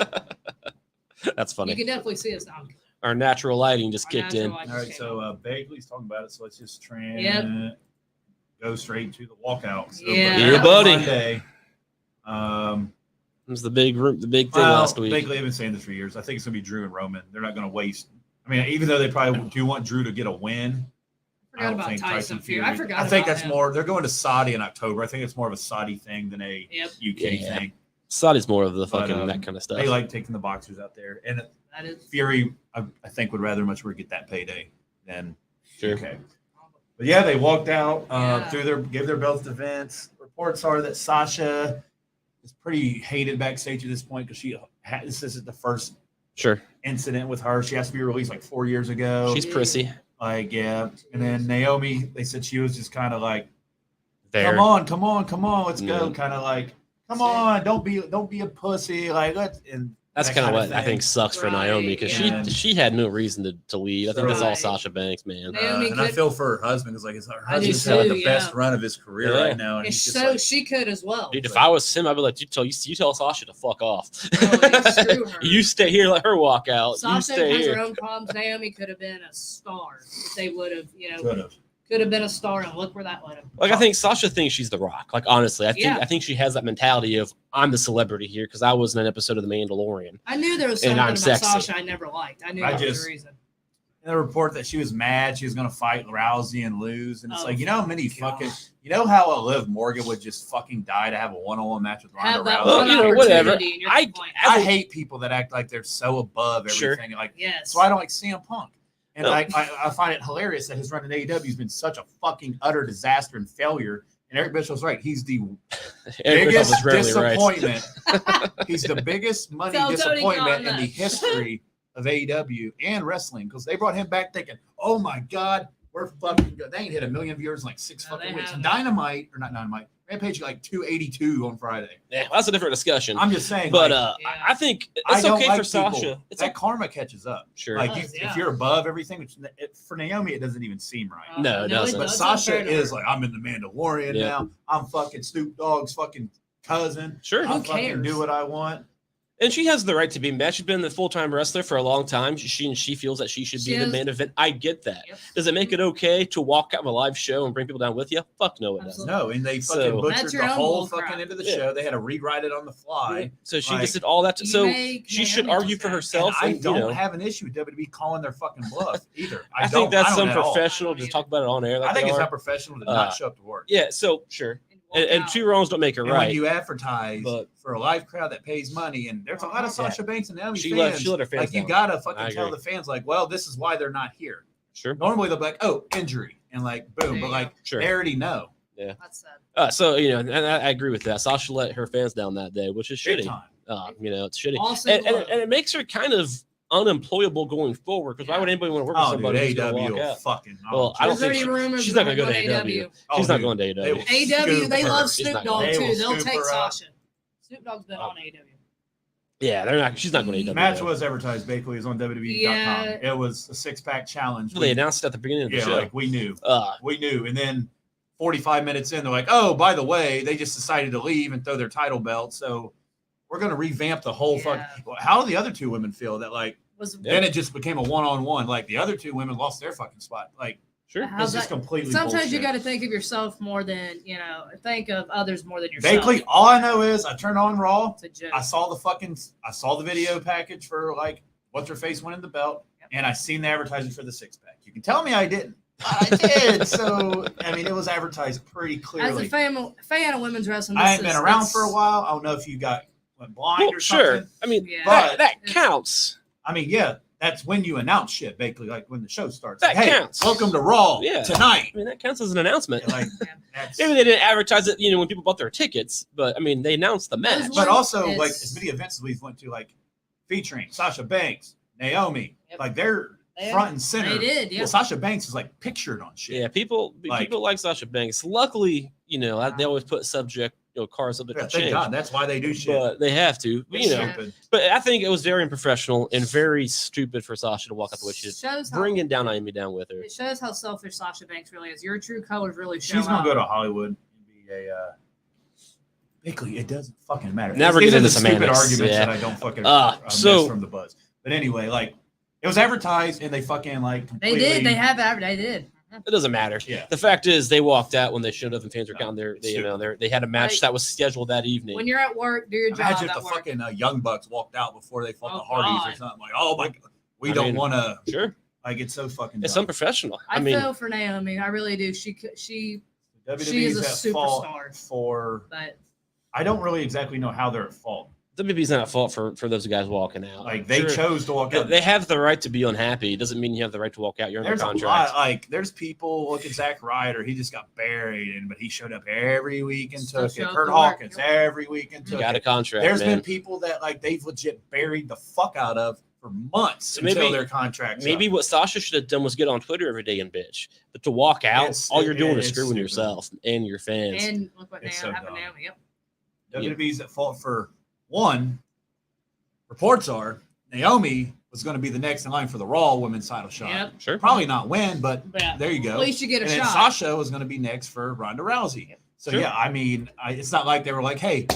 That's funny. You can definitely see us now. Our natural lighting just Our kicked natural in. light all just right. came So on. Bagley's talking about it. So let's just go straight to the walkout. So, Yeah. Yeah, buddy. Monday, It was the big thing well, last week. Bagley, I've been saying this for years. I think it's gonna be Drew and Roman. They're not gonna waste. I mean, even though they probably do want Drew to get a win, I forgot about Tyson Fury. I forgot. I think about that's him. more. They're going to Saudi in October. I think it's more of a Saudi thing than a Yep. UK Yeah. thing. Saudi's more of the But, fucking that kind of stuff. They like taking the boxers out there, and That is. Fury, I think, would rather much get that payday than Sure. UK. But yeah, they walked out, Yeah. gave their belts to Vince. Reports are that Sasha is pretty hated backstage at this point because this isn't the first Sure. incident with her. She has to be released like 4 years ago. She's prissy. Like, yeah. And then Naomi, they said she was just kind of like, There. come on, let's go. Yeah. Kind of like, come on, don't be a pussy. Like, That's that kind of kinda what I thing. think sucks for Right, Naomi because yeah. she had no reason to leave. I think that's all Right. Sasha Banks, man. Naomi and I could- feel for her husband because like her I do husband's having too, the best yeah. run of his career Yeah. right now, and And he's just so like, she could as well. Dude, if I was him, I'd be like, you tell Sasha to fuck off. screw her. You stay here, let her walk out. You Sasha stay has her here. own problems. Naomi could have been a star if they would have, could've. could have been a star, and look where that led him. Like I think Sasha thinks she's the Rock. Like honestly, Yeah. I think she has that mentality of I'm the celebrity here because I was in an episode of The Mandalorian. I knew there was And something I'm about sexy. Sasha I never liked. I knew I that was just- the reason. And the report that she was mad she was going to fight Rousey and lose, and it's Oh, like, you know how many God. fucking, you know how Liv Morgan would just fucking die to have a one-on-one match with Ronda Have that Rousey. Well, one you know, whatever. opportunity and you're I- complaining. I hate people that act like they're so above Sure. everything. Like, Yes. so I don't like CM Punk. And No. I find it hilarious that his run in AEW has been such a fucking utter disaster and failure. And Eric Bischoff's right. He's the Eric biggest was rarely right. disappointment. He's the biggest money Tell Tony disappointment Khan in the that. history of AEW and wrestling because they brought him back thinking, oh my God, we're fucking good. They ain't hit 1 million viewers in like 6 No, fucking they weeks. haven't. Dynamite, or not Dynamite, Rampage got like 282 on Friday. Yeah, that's a different discussion. I'm just saying, But like, Yeah. I think I it's don't okay like for Sasha. people. It's that okay. karma catches up. Sure. Like does, yeah. if you're above everything, which for Naomi it doesn't even seem right. No, it doesn't. But does. Sasha Unfair to is her. like, I'm in the Mandalorian Yeah. now. I'm fucking Snoop Dogg's fucking cousin. Sure. I'll Who fucking cares? do what I want. And she has the right to be mad. She's been the full-time wrestler for a long time. She feels that she should be She the has- main event. I get that. Yep. Does it make it okay to walk out of a live show and bring people down with you? Fuck no, it doesn't. Absolutely. No, and they So- fucking That's butchered your the own whole bull crap. fucking end of the Yeah. show. They had to rewrite it on the fly. So she Like, just did all that. You So make she should Naomi argue for upset. herself. And I and, don't you know, have an issue with WWE calling their fucking bluff either. I think that's I don't some at all. professional to talk about it on air. Like I think they it's are. unprofessional to Uh, not show up to work. Yeah. So sure. Walk And out. two wrongs don't make her And right. when you advertise But- for a live crowd that pays money, and there's a lot of Sasha Banks and Naomi She fans, let her fans like you down. gotta I fucking tell agree. the fans, like, well, this is why they're not here. Sure. Normally they'll be like, oh, injury, and like, boom, There but you like, Sure. they already know. That's sad. So you know, and I agree with that. Sasha let her fans down that day, which is Big shitty. time. You know, it's shitty. Awesome. And it makes her kind of unemployable going forward. Because why would anybody want to work with Oh, dude, somebody who's going to AEW walk will out? fucking. Well, I don't There's think already rumors she's not about going to go to going AEW. She's not going to They AEW. will AEW, scoop they her. love She's Snoop not Dogg going. They too. will They'll scoop take her up. Sasha. Snoop Dogg's been on AEW. Yeah, they're not. She's not going to AEW. Match was advertised. Basically, is on WWE.com. Yeah. It was a 6-pack challenge. They announced it at the beginning of the Yeah, show. like we knew. Uh, We knew. And then 45 minutes in, they're like, oh, by the way, they just decided to leave and throw their title belt. So we're going to revamp the whole Yeah. How do the other two women feel that, like, Was Yeah. then it just became a one-on-one? Like, the other two women lost their fucking spot. Like, sure. How's it's just that- completely Sometimes you bullshit. got to think of yourself more than think of others more than yourself. Basically, all I know is I turned on Raw. It's a joke. I saw the video package for, like, what's her face winning the belt. Yep. And I seen the advertising for the 6-pack. You can tell me I didn't. I did. So, I mean, it was advertised pretty As a clearly. fan of women's wrestling, I ain't been around for a while. I don't know if you went blind Well, or something. sure. I mean, Yeah. that But- counts. I mean, yeah, that's when you announce shit, basically, like when the show starts. That like, hey, counts. welcome to Raw tonight. I mean, that counts as an announcement. Yeah, like, that's, Maybe they didn't advertise it, when people bought their tickets, but I mean, they announced the match. but also, like, as many events as we went to, like, featuring Sasha Banks, Naomi, like, they're front and center. They did, yeah. Well, Sasha Banks is, like, pictured on shit. Yeah, people like Sasha Banks. Luckily, they always put cars subject to Thank change. God, that's why they do shit. But they have to. But, but I think it was very unprofessional and very stupid for Sasha to walk out the way she did, bringing down Naomi down with her. It shows how selfish Sasha Banks really is. Your true colors really show. She's gonna go to Hollywood and be a. Basically, it doesn't fucking matter. Now we're getting into stupid semantics. arguments that I don't fucking miss from the buzz. But anyway, like, it was advertised and they fucking like completely... They did. They have advertised. They did. It doesn't matter. Yeah. The fact is, they walked out when they should have, and fans were counting their. They had a match that was scheduled that evening. When you're at work, do your job. Imagine if the fucking Young Bucks walked out before they fought the Hardys or something. Like, oh my, we don't want to. Sure. Like, it's so fucking. It's dumb. unprofessional. I feel for Naomi. I really do. She is a superstar. But I don't really exactly know how they're at fault. WWE's not at fault for those guys walking out. Like, they chose to walk out. They have the right to be unhappy. It doesn't mean you have the right to walk out. You're under contract. There's people. Look at Zack Ryder. He just got buried, but he showed up every week and took it. Kurt Hawkins every week and took it. Got a contract. There's been people that they've legit buried the fuck out of for months until their contracts. Maybe what Sasha should have done was get on Twitter every day and bitch. But to walk out, all you're doing is screwing yourself and your fans. And look what happened to Naomi. Yep. WWE's at fault for one. Reports are Naomi was going to be the next in line for the Raw Women's title shot. Yep. Sure. Probably not win, but there you go. At least you get a shot. And Sasha was going to be next for Ronda Rousey. Yep. So, yeah, I mean, it's not like they were like, hey,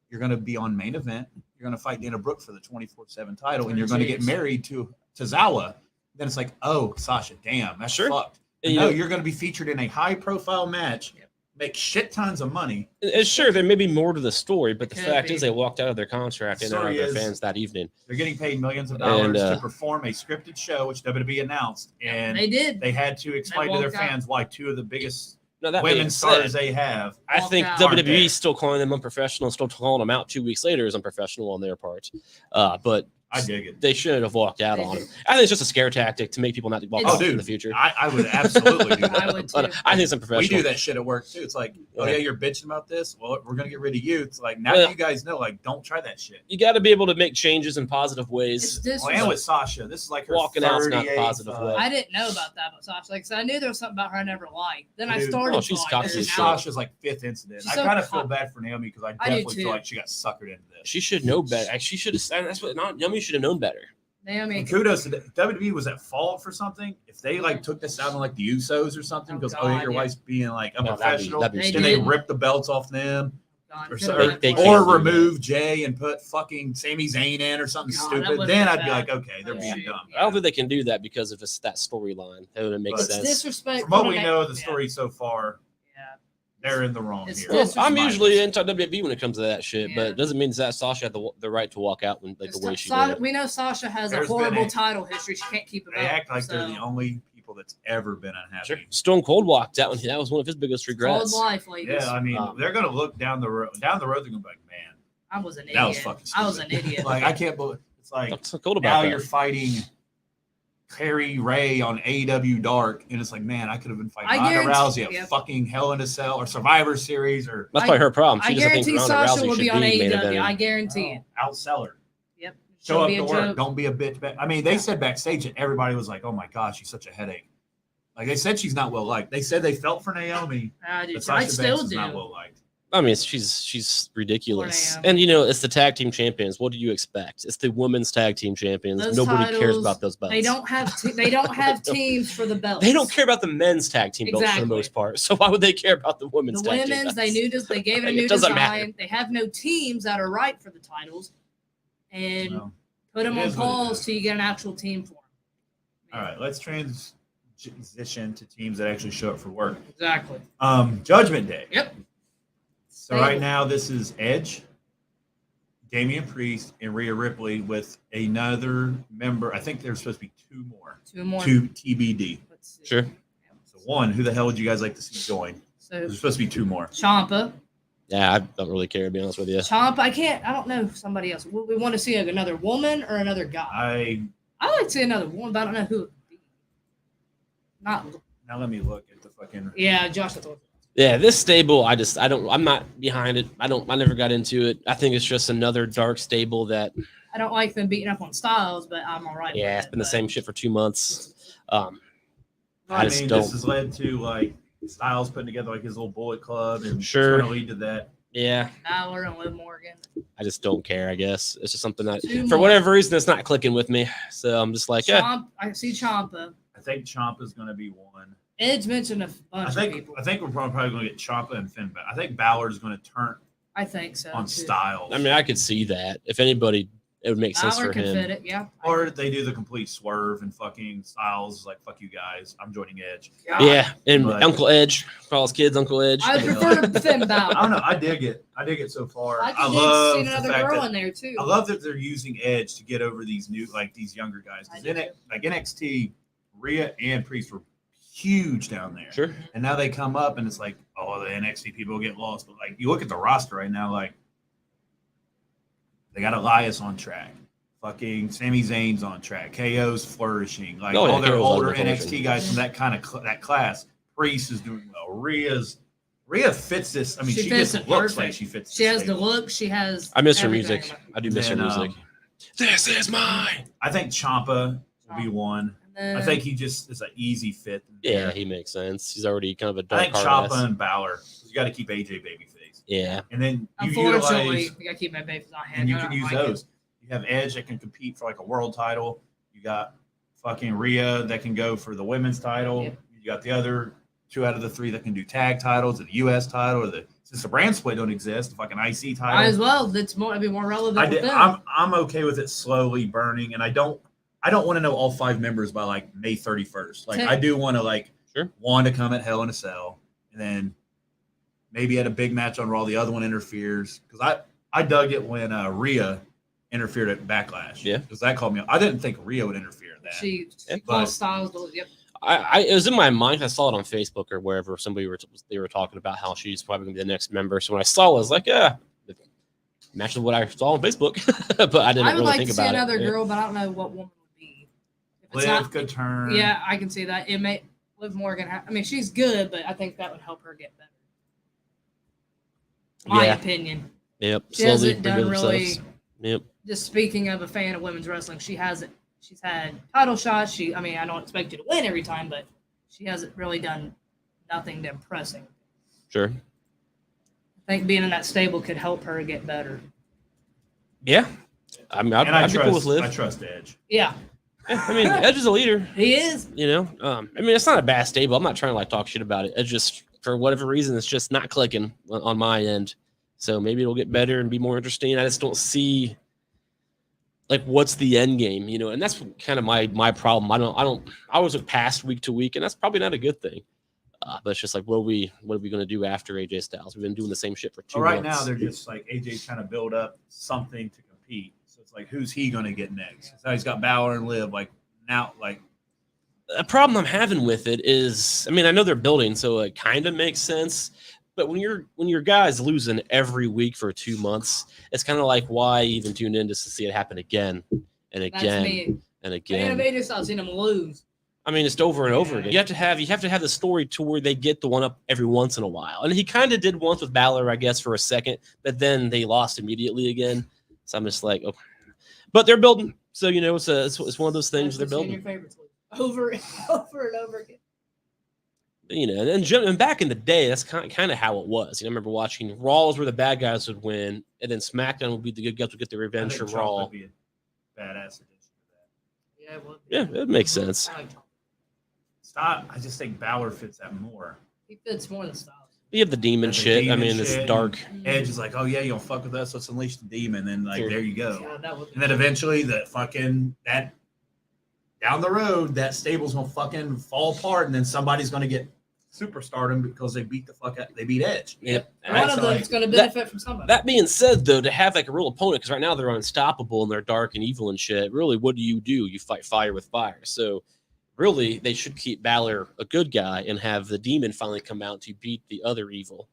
you're going to be on main event. You're going to fight Dana Brooke for the 24/7 title, and you're going to get married to Zawa. Then it's like, oh, Sasha, damn, that's fucked. No, you're going to be featured in a high-profile match. Yep. Make shit tons of money. Sure, there may be more to the story, but the fact is they walked out of their contract and out of their fans that evening. They're getting paid millions of dollars to perform a scripted show, which WWE announced, and they did. They had to explain to their fans why two of the biggest women's stars they have. I think WWE still calling them unprofessional, still calling them out 2 weeks later is unprofessional on their part. But I dig it. They should have walked out on him. I think it's just a scare tactic to make people not walk out in the future. I would absolutely do that. I would too. I think it's unprofessional. We do that shit at work too. It's like, oh yeah, you're bitching about this. Well, we're gonna get rid of you. It's like now you guys know, like, don't try that shit. You got to be able to make changes in positive ways. And with Sasha, this is like her walking out's not a positive way. I didn't know about that, but Sasha, like, I knew there was something about her I never liked. Then I started. She's cocky. Sasha's like fifth incident. I kind of feel bad for Naomi because I definitely feel like she got suckered into this. She should know better. She should have. That's what. Naomi should have known better. Naomi, and kudos to WWE was at fault for something. If they like took this out on like the Usos or something, because your wife's being like unprofessional, and they ripped the belts off them, or remove Jay and put fucking Sami Zayn in or something stupid, then I'd be like, okay, they're being dumb. I don't think they can do that because of that storyline. That would make sense. Disrespect. From what we know of the story so far, they're in the wrong here. Well, I'm usually anti-WWE when it comes to that shit, but it doesn't mean that Sasha had the right to walk out when the way she did. We know Sasha has a horrible title history. She can't keep it up. They act like they're the only people that's ever been unhappy. Sure. Stone Cold walked out, and that was one of his biggest regrets. Cold life, ladies. Yeah, I mean, they're gonna look down the road. Down the road, they're gonna be like, man, I was an idiot. That was fucking stupid. I was an idiot. Like, I can't believe it's like so cool now you're fighting Carrie Ray on AEW Dark, and it's like, man, I could have been fighting Ronda Rousey at fucking Hell in a Cell or Survivor Series, or that's probably her problem. I guarantee Sasha will be on AEW. I guarantee it. Outsell her. Yep. Show up to work. Don't be a bitch. I mean, they said backstage that everybody was like, "Oh my gosh, she's such a headache." Like, they said she's not well liked. They said they felt for Naomi. I still do. Not well liked. I mean, she's ridiculous. And, it's the tag team champions. What do you expect? It's the women's tag team champions. Nobody cares about those belts. They don't have teams for the belts. They don't care about the men's tag team belts for the most part. So why would they care about the women's tag team belts? They gave it a new design. They have no teams that are right for the titles. And put them on pause till you get an actual team for them. All right, let's transition to teams that actually show up for work. Exactly. Judgment Day. Yep. So right now, this is Edge, Damian Priest, and Rhea Ripley with another member. I think there's supposed to be two more. Two TBD. Sure. So one, who the hell would you guys like to see join? So there's supposed to be two more. Ciampa. Yeah, I don't really care, to be honest with you. Ciampa, I don't know somebody else. We want to see another woman or another guy. I like to see another one, but I don't know who it would be. Not. Now let me look at the fucking. Yeah, Josh Thorpe. Yeah, this stable, I'm not behind it. I never got into it. I think it's just another dark stable that. I don't like them beating up on Styles, but I'm all right. Yeah, with it's been the same shit for 2 months. I I just mean, don't. this has led to like Styles putting together like his little Bullet Club, and Sure. it's going to lead to that. Yeah, Balor and Liv Morgan. I just don't care. I guess it's just something that, Two for more. whatever reason, it's not clicking with me. So I'm just like, yeah, I see Ciampa. I think Ciampa's going to be one. Edge mentioned a I bunch of think people. we're probably going to get Ciampa and Finn back. I think Balor's going to turn I think so. on too. Styles. I mean, I could see that. If anybody, it would make sense Balor for can fit him. it, yeah. Or they do the complete swerve and fucking Styles is like, fuck you guys, I'm joining Edge. Yeah, and But- Uncle Edge, call his kids Uncle Edge. I prefer Finn I Balor. don't know. I dig it so far. I I could love see the another fact girl that in there too. I love that they're using Edge to get over these these younger guys. I Because do in it, like NXT, Rhea and Priest were huge down there. Sure. And now they come up and it's like, oh, the NXT people get lost. But like you look at the roster right now, like they got Elias on track. Fucking Sami Zayn's on track. KO's flourishing. Like Oh, yeah, all their KO's older flourishing. NXT guys from that kind of that class. Priest is doing well. Rhea fits this. I mean, She she fits just it looks perfect. like she fits. She this has the stable. look. She has. I miss her everything. music. I do miss her Then, music. This is mine. I think Ciampa will be one. And I then- think he just is an easy fit. Yeah, he makes sense. He's already kind of a I dark think hard Ciampa ass. and Balor. You got to keep AJ babyface, Yeah, and then you Unfortunately, utilize we gotta keep my babies on hand. and you I can don't use like it. those. You have Edge that can compete for like a world title. You got fucking Rhea that can go for the women's title. Yep. You got the other 2 out of the 3 that can do tag titles, the U.S. title, or since the brand split don't exist, the fucking IC title. Might as well. It'd be more relevant with them. I'm okay with it slowly burning, and I don't want to know all 5 members by like May 31st. Like I do want to like Sure. one to come at Hell in a Cell, and then maybe at a big match on Raw, the other one interferes because I dug it when Rhea interfered at Backlash. Yeah. because that called me. I didn't think Rhea would interfere in that. She Yeah. calls Styles. Yep. it was in my mind. I saw it on Facebook or wherever they were talking about how she's probably gonna be the next member. So when I saw it, I was like, yeah, it matches what I saw on Facebook, but I didn't I would really like think to see about another it. Yeah. girl, but I don't know what woman would be. If it's Liv not, could turn. yeah, I can see that. It may Liv Morgan. I mean, she's good, but I think that would help her get better. My Yeah. opinion. Yep. She Slowly hasn't done reveal really. themselves. Yep. Just speaking of a fan of women's wrestling, she hasn't. She's had title shots. I mean, I don't expect you to win every time, but she hasn't really done nothing to impressing. Sure. I think being in that stable could help her get better. Yeah. I mean, and I I'd be cool with trust. I Liv. trust Edge. Yeah, I mean, Edge is a leader. he is. You know, I mean, it's not a bad stable. I'm not trying to like talk shit about it. It's just for whatever reason, it's just not clicking on my end. So maybe it'll get better and be more interesting. I just don't see like what's the end game, you know, and that's kind of my problem. I always look past week to week, and that's probably not a good thing. But it's just like, what are we going to do after AJ Styles? We've been doing the same shit for 2 But right months. now, they're just like AJ's trying to build up something to compete. So it's like, who's he going to get next? So he's got Balor and Liv. Like now, like A problem I'm having with it is, I mean, I know they're building, so it kind of makes sense. But when your guys losing every week for 2 months, it's kind of like, why even tune in just to see it happen again and That's again me. and And again? I just I've seen him lose. I mean, it's over and over again. You have to have the story to where they get the one up every once in a while. And he kind of did once with Balor, I guess, for a second, but then they lost immediately again. So I'm just like, oh, but they're building. So you know, it's one of those things they're building. Your favorites over and over and over again. You know, and back in the day, that's kind of how it was. You know, I remember watching Raws where the bad guys would win, and then SmackDown would be the good guys would get the I revenge think for Trump Raw. would be a badass addition to that. Yeah, well, Yeah, it makes sense. I like Trump. Stop. I just think Balor fits that more. He fits more than Styles. You have the demon The shit. I demon mean, it's shit. dark. Edge is like, oh yeah, you don't fuck with us. Let's unleash the demon. Then like, Sure. there you go. Yeah, that would. And then eventually, that down the road, that stable's gonna fucking fall apart, and then somebody's gonna get superstardom because they beat Edge. Yep. One so, of them's like, going to benefit from somebody. That being said, though, to have like a real opponent, because right now they're unstoppable and they're dark and evil and shit. Really, what do? You fight fire with fire. So, really, they should keep Balor a good guy and have the demon finally come out to beat the other evil.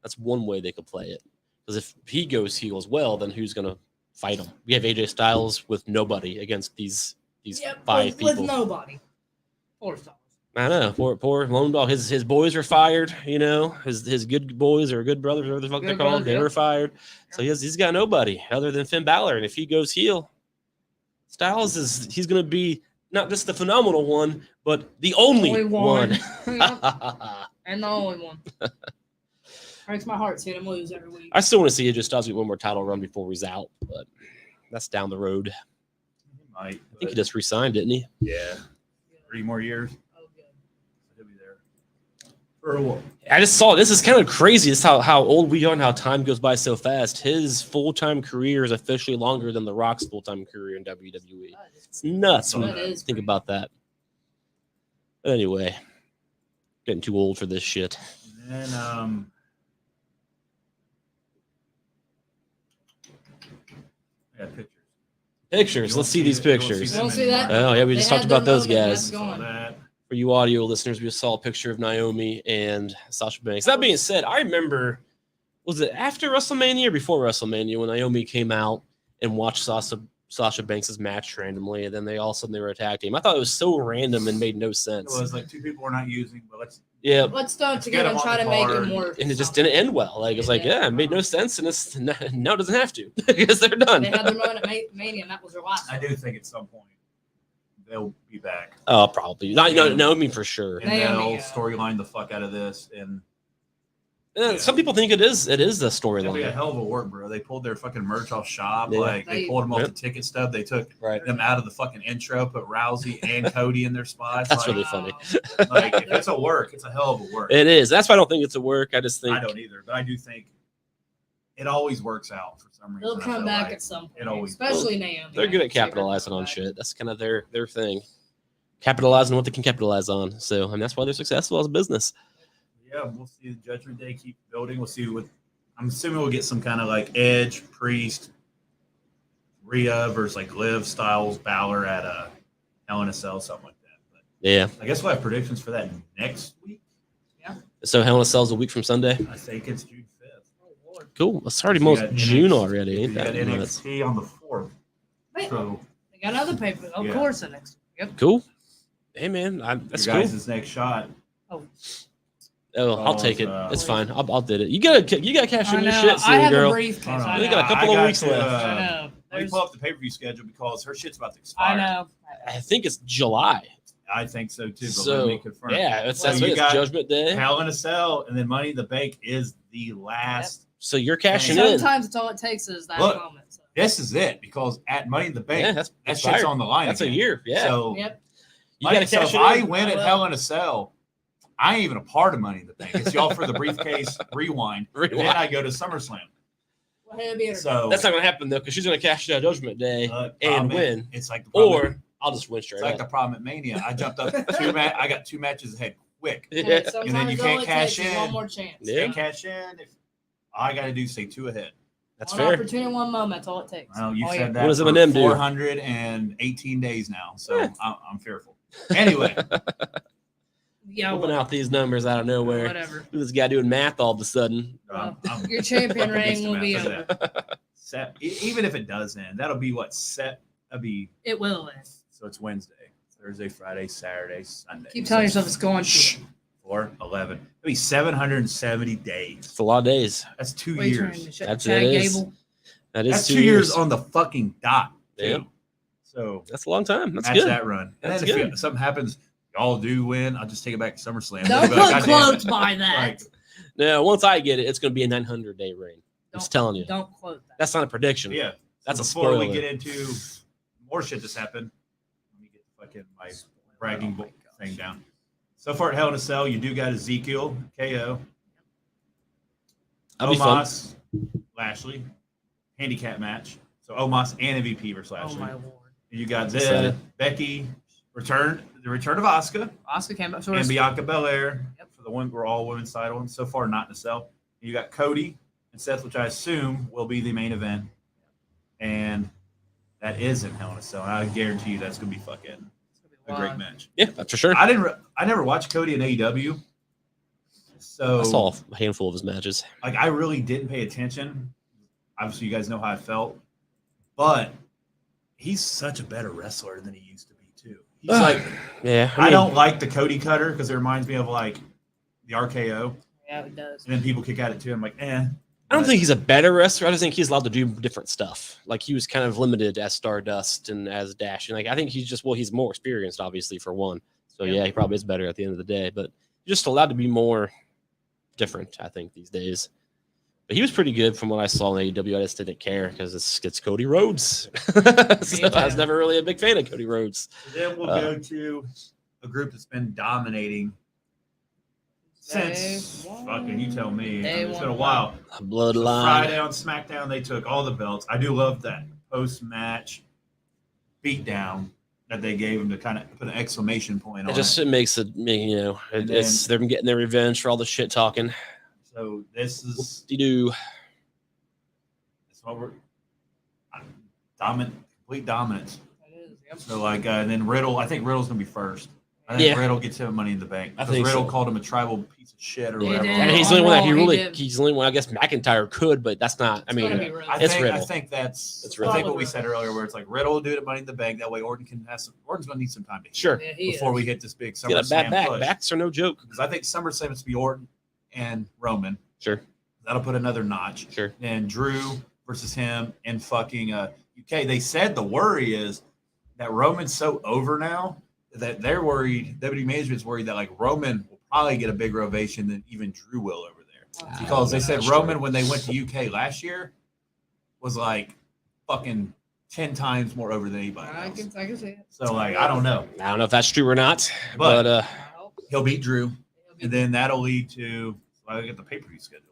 That's one way they could play it. Because if he goes heel as well, then who's going to fight him? We have AJ Styles with nobody against these these Yep, five with people. nobody. Poor Styles. I know, poor lone dog. His boys were fired. You know, his good boys or good brothers, whatever the fuck they're Good called, brothers, they yep. were fired. So he's got nobody other than Finn Balor. And if he goes heel, Styles he's gonna be not just the phenomenal one, but the only one. Yep, and the only one. Breaks my heart seeing him lose every week. I still want to see AJ Styles get one more title run before he's out, but that's down the road. He might. I think he just re-signed, didn't he? Yeah. 3 more years. Oh, good. He'll be there. For a while. I just saw this is kind of crazy. It's how old we are and how time goes by so fast. His full-time career is officially longer than The Rock's full-time career in WWE. It's nuts when you think about that. But anyway, getting too old for this shit. And then yeah, pictures. Pictures. Let's see these pictures. You wanna see that? Oh yeah, we They just had talked about their those moment, guys. that's gone. That. For you audio listeners, we just saw a picture of Naomi and Sasha Banks. That being said, I remember, was it after WrestleMania or before WrestleMania when Naomi came out and watched Sasha Banks' match randomly, and then they all of a sudden they were a tag team. I thought it was so random and made no It sense. was like 2 people we're not using, but let's Let's throw it Let's together get and him try on to the make card. it more. And it just didn't end well. Like it's like, yeah, it made no sense, and it's now it doesn't have to because they're done. They had their moment at Mania, and that was their last. I do think at some point they'll be back. Oh, probably not. No, Naomi for sure. And Naomi, they'll yeah. storyline the fuck out of this, and Some people think it is the it'll be a storyline. hell of a work, bro. They pulled their fucking merch off shop. Yeah. Like they pulled them off Yep. the ticket stub. They took Right. them out of the fucking intro, put Rousey and Cody in their spots. That's like, really funny. like if it's a work, it's a hell of a work. It is. That's why I don't think it's a work. I just think I don't either, but I do think it always works out for some reason. They'll I come feel back like. at some point, It always especially Naomi. they're good at capitalizing on shit. That's kind of their thing. Capitalizing what they can capitalize on. So, and that's why they're successful as a business. Yeah, we'll see the Judgment Day keep building. We'll see what I'm assuming we'll get some kind of like Edge, Priest, Rhea versus like Liv, Styles, Balor at a Hell in a Cell, something like that. But Yeah. I guess we'll have predictions for that next week. So Hell in a Cell's a week from Sunday. I think it's June 5th. Oh, Lord. Cool. It's already We most got June NXT already, ain't We got that? Nuts. NXT on the 4th. Wait, So they got another paper. Of Yeah. course, the next. Yep. Cool. Hey man, that's your cool. guys' next shot. Oh, Oh, I'll take it. Uh, It's fine. I'll do it. You gotta cash I in your know. shit soon, I have girl. a briefcase. Hold on. I We know. got a couple of weeks left. I know. Let me There's- pull up the pay-per-view schedule because her shit's about to expire. I know. I think it's July. I think so too, but So let me confirm. yeah, So that's you it. It's got Judgment Day. Hell in a Cell, and then Money in the Bank is the last. So you're cashing in. Sometimes it's all it takes is that Look, moment. So. This is it because at Money in the Bank, Yeah, that's that fired. shit's on the line. That's again. a year. Yeah. So, Yep. You gotta so cash if it I in. win at will. Hell in a Cell, I ain't even a part of Money in the Bank. It's y'all for the briefcase rewind. And then I go to SummerSlam. Well, it'll be So That's not gonna happen though, because she's gonna cash it out Judgment Day and problem win. It's like the problem. Or I'll just win straight It's like the up. problem at Mania. I jumped up I got 2 matches ahead quick. Yeah. Sometimes then you all can't it cash takes is in. One more chance. Yeah. Can't cash in. If all I got to do is say 2 ahead. That's One fair. opportunity, one moment. That's all it takes. Well, you Oh, said yeah. that What does for Eminem do? 418 days now, so Yeah. I'm fearful. Anyway, Yeah, Open out these numbers out of nowhere. whatever. Look at this guy doing math all of a sudden. Your champion fucking reign against the will be math of over. that. Even if it does end, that'll be what set. That'll be It will end. so. It's Wednesday, Thursday, Friday, Saturday, Sunday. Keep telling yourself it's going to. 4/11. It'll be 770 days. It's a lot of days. That's 2 What are you trying years. to shut That's Chad it is. Gable? That is That's 2 2 years on the fucking dot. too. Yeah. So That's a long time. That's match good. that run. And That's then if good. something happens, y'all do win. I'll just take it back to SummerSlam. Don't They'll be like, put "God damn quotes it." by that. Like, Now, once I get it, it's going to be a 900-day reign. I'm just telling you. Don't quote that. That's not a prediction. yeah. That's a before we spoiler. get into more shit that's happened, let me get fucking my bragging thing down. So far at Hell in a Cell, you do got Ezekiel KO, That'll be fun. Omos, Lashley, handicap match. So Omos and MVP versus Oh Lashley. my lord. You got That's exciting. Becky the return of Asuka Oscar came up. So and it's- Bianca Belair Yep. for the one we're all women's title. And so far, not in a cell. You got Cody and Seth, which I assume will be the main event, and that is in Hell in a Cell. And I guarantee you that's gonna be fucking it's gonna be a great wild. match. Yeah, that's for sure. I never watched Cody in AEW, so I saw a handful of his matches. like I really didn't pay attention. Obviously, you guys know how I felt, but he's such a better wrestler than he used to be. He's like, yeah. I don't like the Cody cutter because it reminds me of like the RKO. Yeah, it does. And then people kick at it too. I'm like, eh. I don't think he's a better wrestler. I just think he's allowed to do different stuff. Like he was kind of limited as Stardust and as Dash. And like I think he's more experienced, obviously, for one. So yeah, he probably is better at the end of the day. But just allowed to be more different, I think, these days. But he was pretty good from what I saw in AEW. I just didn't care because it's Cody Rhodes. So I was never really a big fan of Cody Rhodes. Then we'll go to a group that's been dominating since fucking you tell me. It's been a while. Bloodline. Friday on SmackDown, they took all the belts. I do love that post-match beatdown that they gave him to kind of put an exclamation point on It makes it, it's them getting their revenge for all the shit talking. So this is do. That's what we're complete dominance. It is, yep. So like, and then Riddle. I think Riddle's gonna be first. I think Riddle gets him Money in the Bank. I think Riddle called him a tribal piece of shit or whatever. And he's the only one that he's the only one. I guess McIntyre could, but that's not. I mean, it's Riddle. I think what we said earlier, where it's like Riddle will do it at Money in the Bank. That way, Orton's gonna need some time to heal before we hit this big SummerSlam push. Backs are no joke. Because I think SummerSlam is to be Orton and Roman. Sure. That'll put another notch. Sure. And Drew versus him in fucking UK. They said the worry is that Roman's so over now that they're worried. WWE management's worried that like Roman will probably get a bigger ovation than even Drew will over there. Because they said Roman, when they went to UK last year, was like fucking 10 times more over than anybody else. I can see it. So like, I don't know. I don't know if that's true or not, but he'll beat Drew, and then that'll lead to I get the pay-per-view schedule.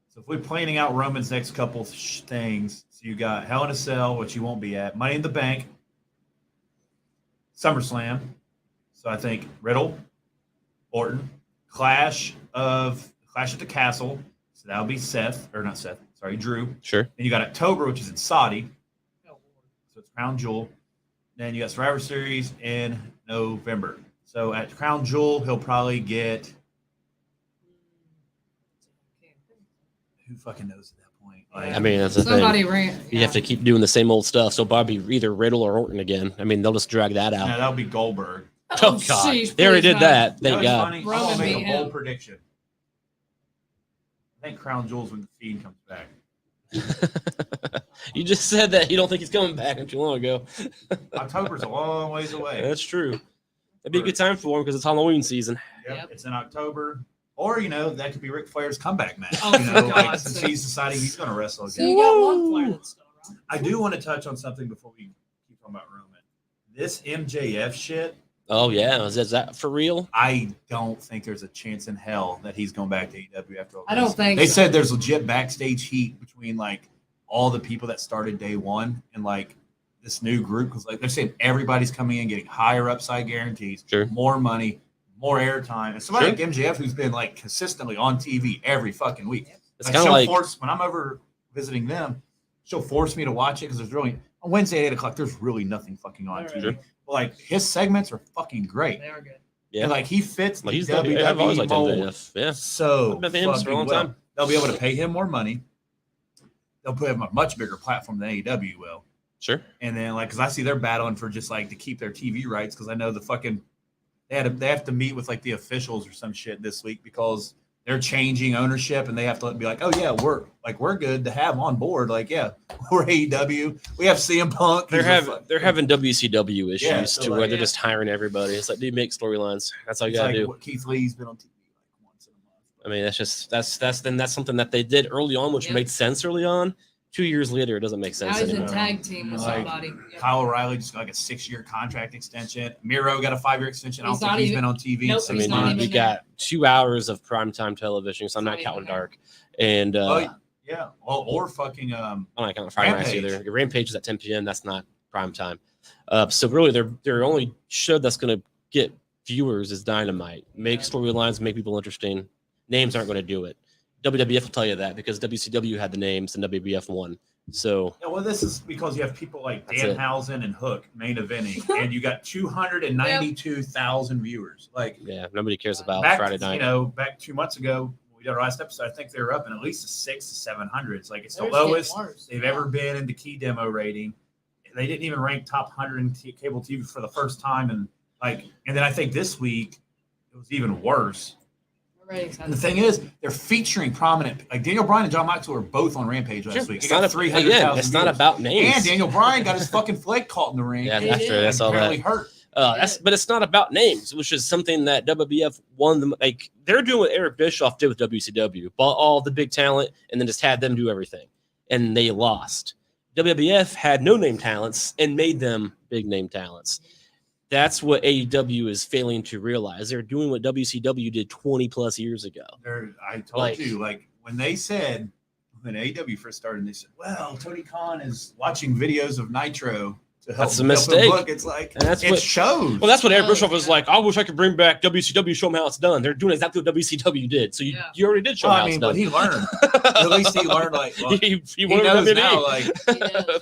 So if we're planning out Roman's next couple things, so you got Hell in a Cell, which you won't be at, Money in the Bank, SummerSlam. So I think Riddle, Orton, Clash at the Castle. So that'll be Drew. Sure. Then you got October, which is in Saudi. So it's Crown Jewel. Then you got Survivor Series in November. So at Crown Jewel, he'll probably get who fucking knows at that point. Like, I mean, that's the thing. You have to keep doing the same old stuff. So probably either Riddle or Orton again. I mean, they'll just drag that out. Yeah, that'll be Goldberg. Oh God, they already did that. Thank God. I'm gonna make a bold prediction. I think Crown Jewel's when the Fiend comes back. You just said that you don't think he's coming back not too long ago. October's a long ways away. That's true. It'd be a good time for him because it's Halloween season. Yep. It's in October. Or, that could be Ric Flair's comeback match. God, since he's deciding he's going to wrestle again. So you got one Flair that's still around. I do want to touch on something before we keep talking about Roman. This MJF shit. Oh, yeah. Is that for real? I don't think there's a chance in hell that he's going back to AEW after all this. I don't think They said there's legit backstage heat between, all the people that started day one and, this new group. Because, they're saying everybody's coming in getting higher upside guarantees, more money, more airtime. And somebody like MJF who's been, consistently on TV every fucking week. It's kind of like when I'm over visiting them, she'll force me to watch it because there's really – on Wednesday at 8 o'clock, there's really nothing fucking on TV. Sure. But, his segments are fucking great. They are good. Yeah. And, he fits the he's WWE I've always liked mold. MJF. Yeah. So I've been famous for a long time. They'll be able to pay him more money. They'll put him on a much bigger platform than AEW will. Sure. And then, because I see they're battling for just, to keep their TV rights because I know the fucking – they have to meet with, the officials or some shit this week because – they're changing ownership and they have to be like, oh yeah, we're good to have on board. We're AEW. We have CM Punk. They're having WCW issues where they're just hiring everybody. It's like, dude, make storylines. That's all you gotta do. Keith Lee's been on TV once in a month. I mean, that's something that they did early on, which made sense early on. 2 years later, it doesn't make sense anymore. anymore. A tag team with somebody. Kyle O'Reilly just got a 6-year contract extension. Miro got a 5-year extension. I don't think he's been on TV in 6 months. We got 2 hours of primetime television, so I'm not counting Dark. And or fucking I'm not counting Friday nights either. Rampage is at 10 p.m. That's not prime time. So really, their only show that's going to get viewers is Dynamite. Make storylines, make people interesting. Names aren't going to do it. WWF will tell you that because WCW had the names and WWF won. So this is because you have people like Danhausen and Hook main eventing, and you got 292,000 viewers. Nobody cares about Friday night. Back 2 months ago, when we did our last episode, I think they were up in at least a 600 to 700. It's the lowest they've ever been in the key demo rating. they didn't even rank top 100 in cable TV for the first time, and then I think this week it was even worse. And the thing is, they're featuring prominent, like Daniel Bryan and John Maxwell were both on Rampage last week. It's not 300,000. It's not about names. And Daniel Bryan got his fucking flag caught in the ring. Yeah, that's true. That's all that. Hurt. But it's not about names, which is something that WWF won them. Like they're doing what Eric Bischoff did with WCW, bought all the big talent and then just had them do everything, and they lost. WWF had no name talents and made them big name talents. That's what AEW is failing to realize. They're doing what WCW did 20 plus years ago. I told you, when they said, when AEW first started, they said, well, Tony Khan is watching videos of Nitro to help. That's a mistake. Look, it's like, it shows. Well, that's what Eric Bischoff was like. I wish I could bring back WCW, show them how it's done. They're doing exactly what WCW did. So you already did show them how it's done. But he learned. At least he learned, he knows now,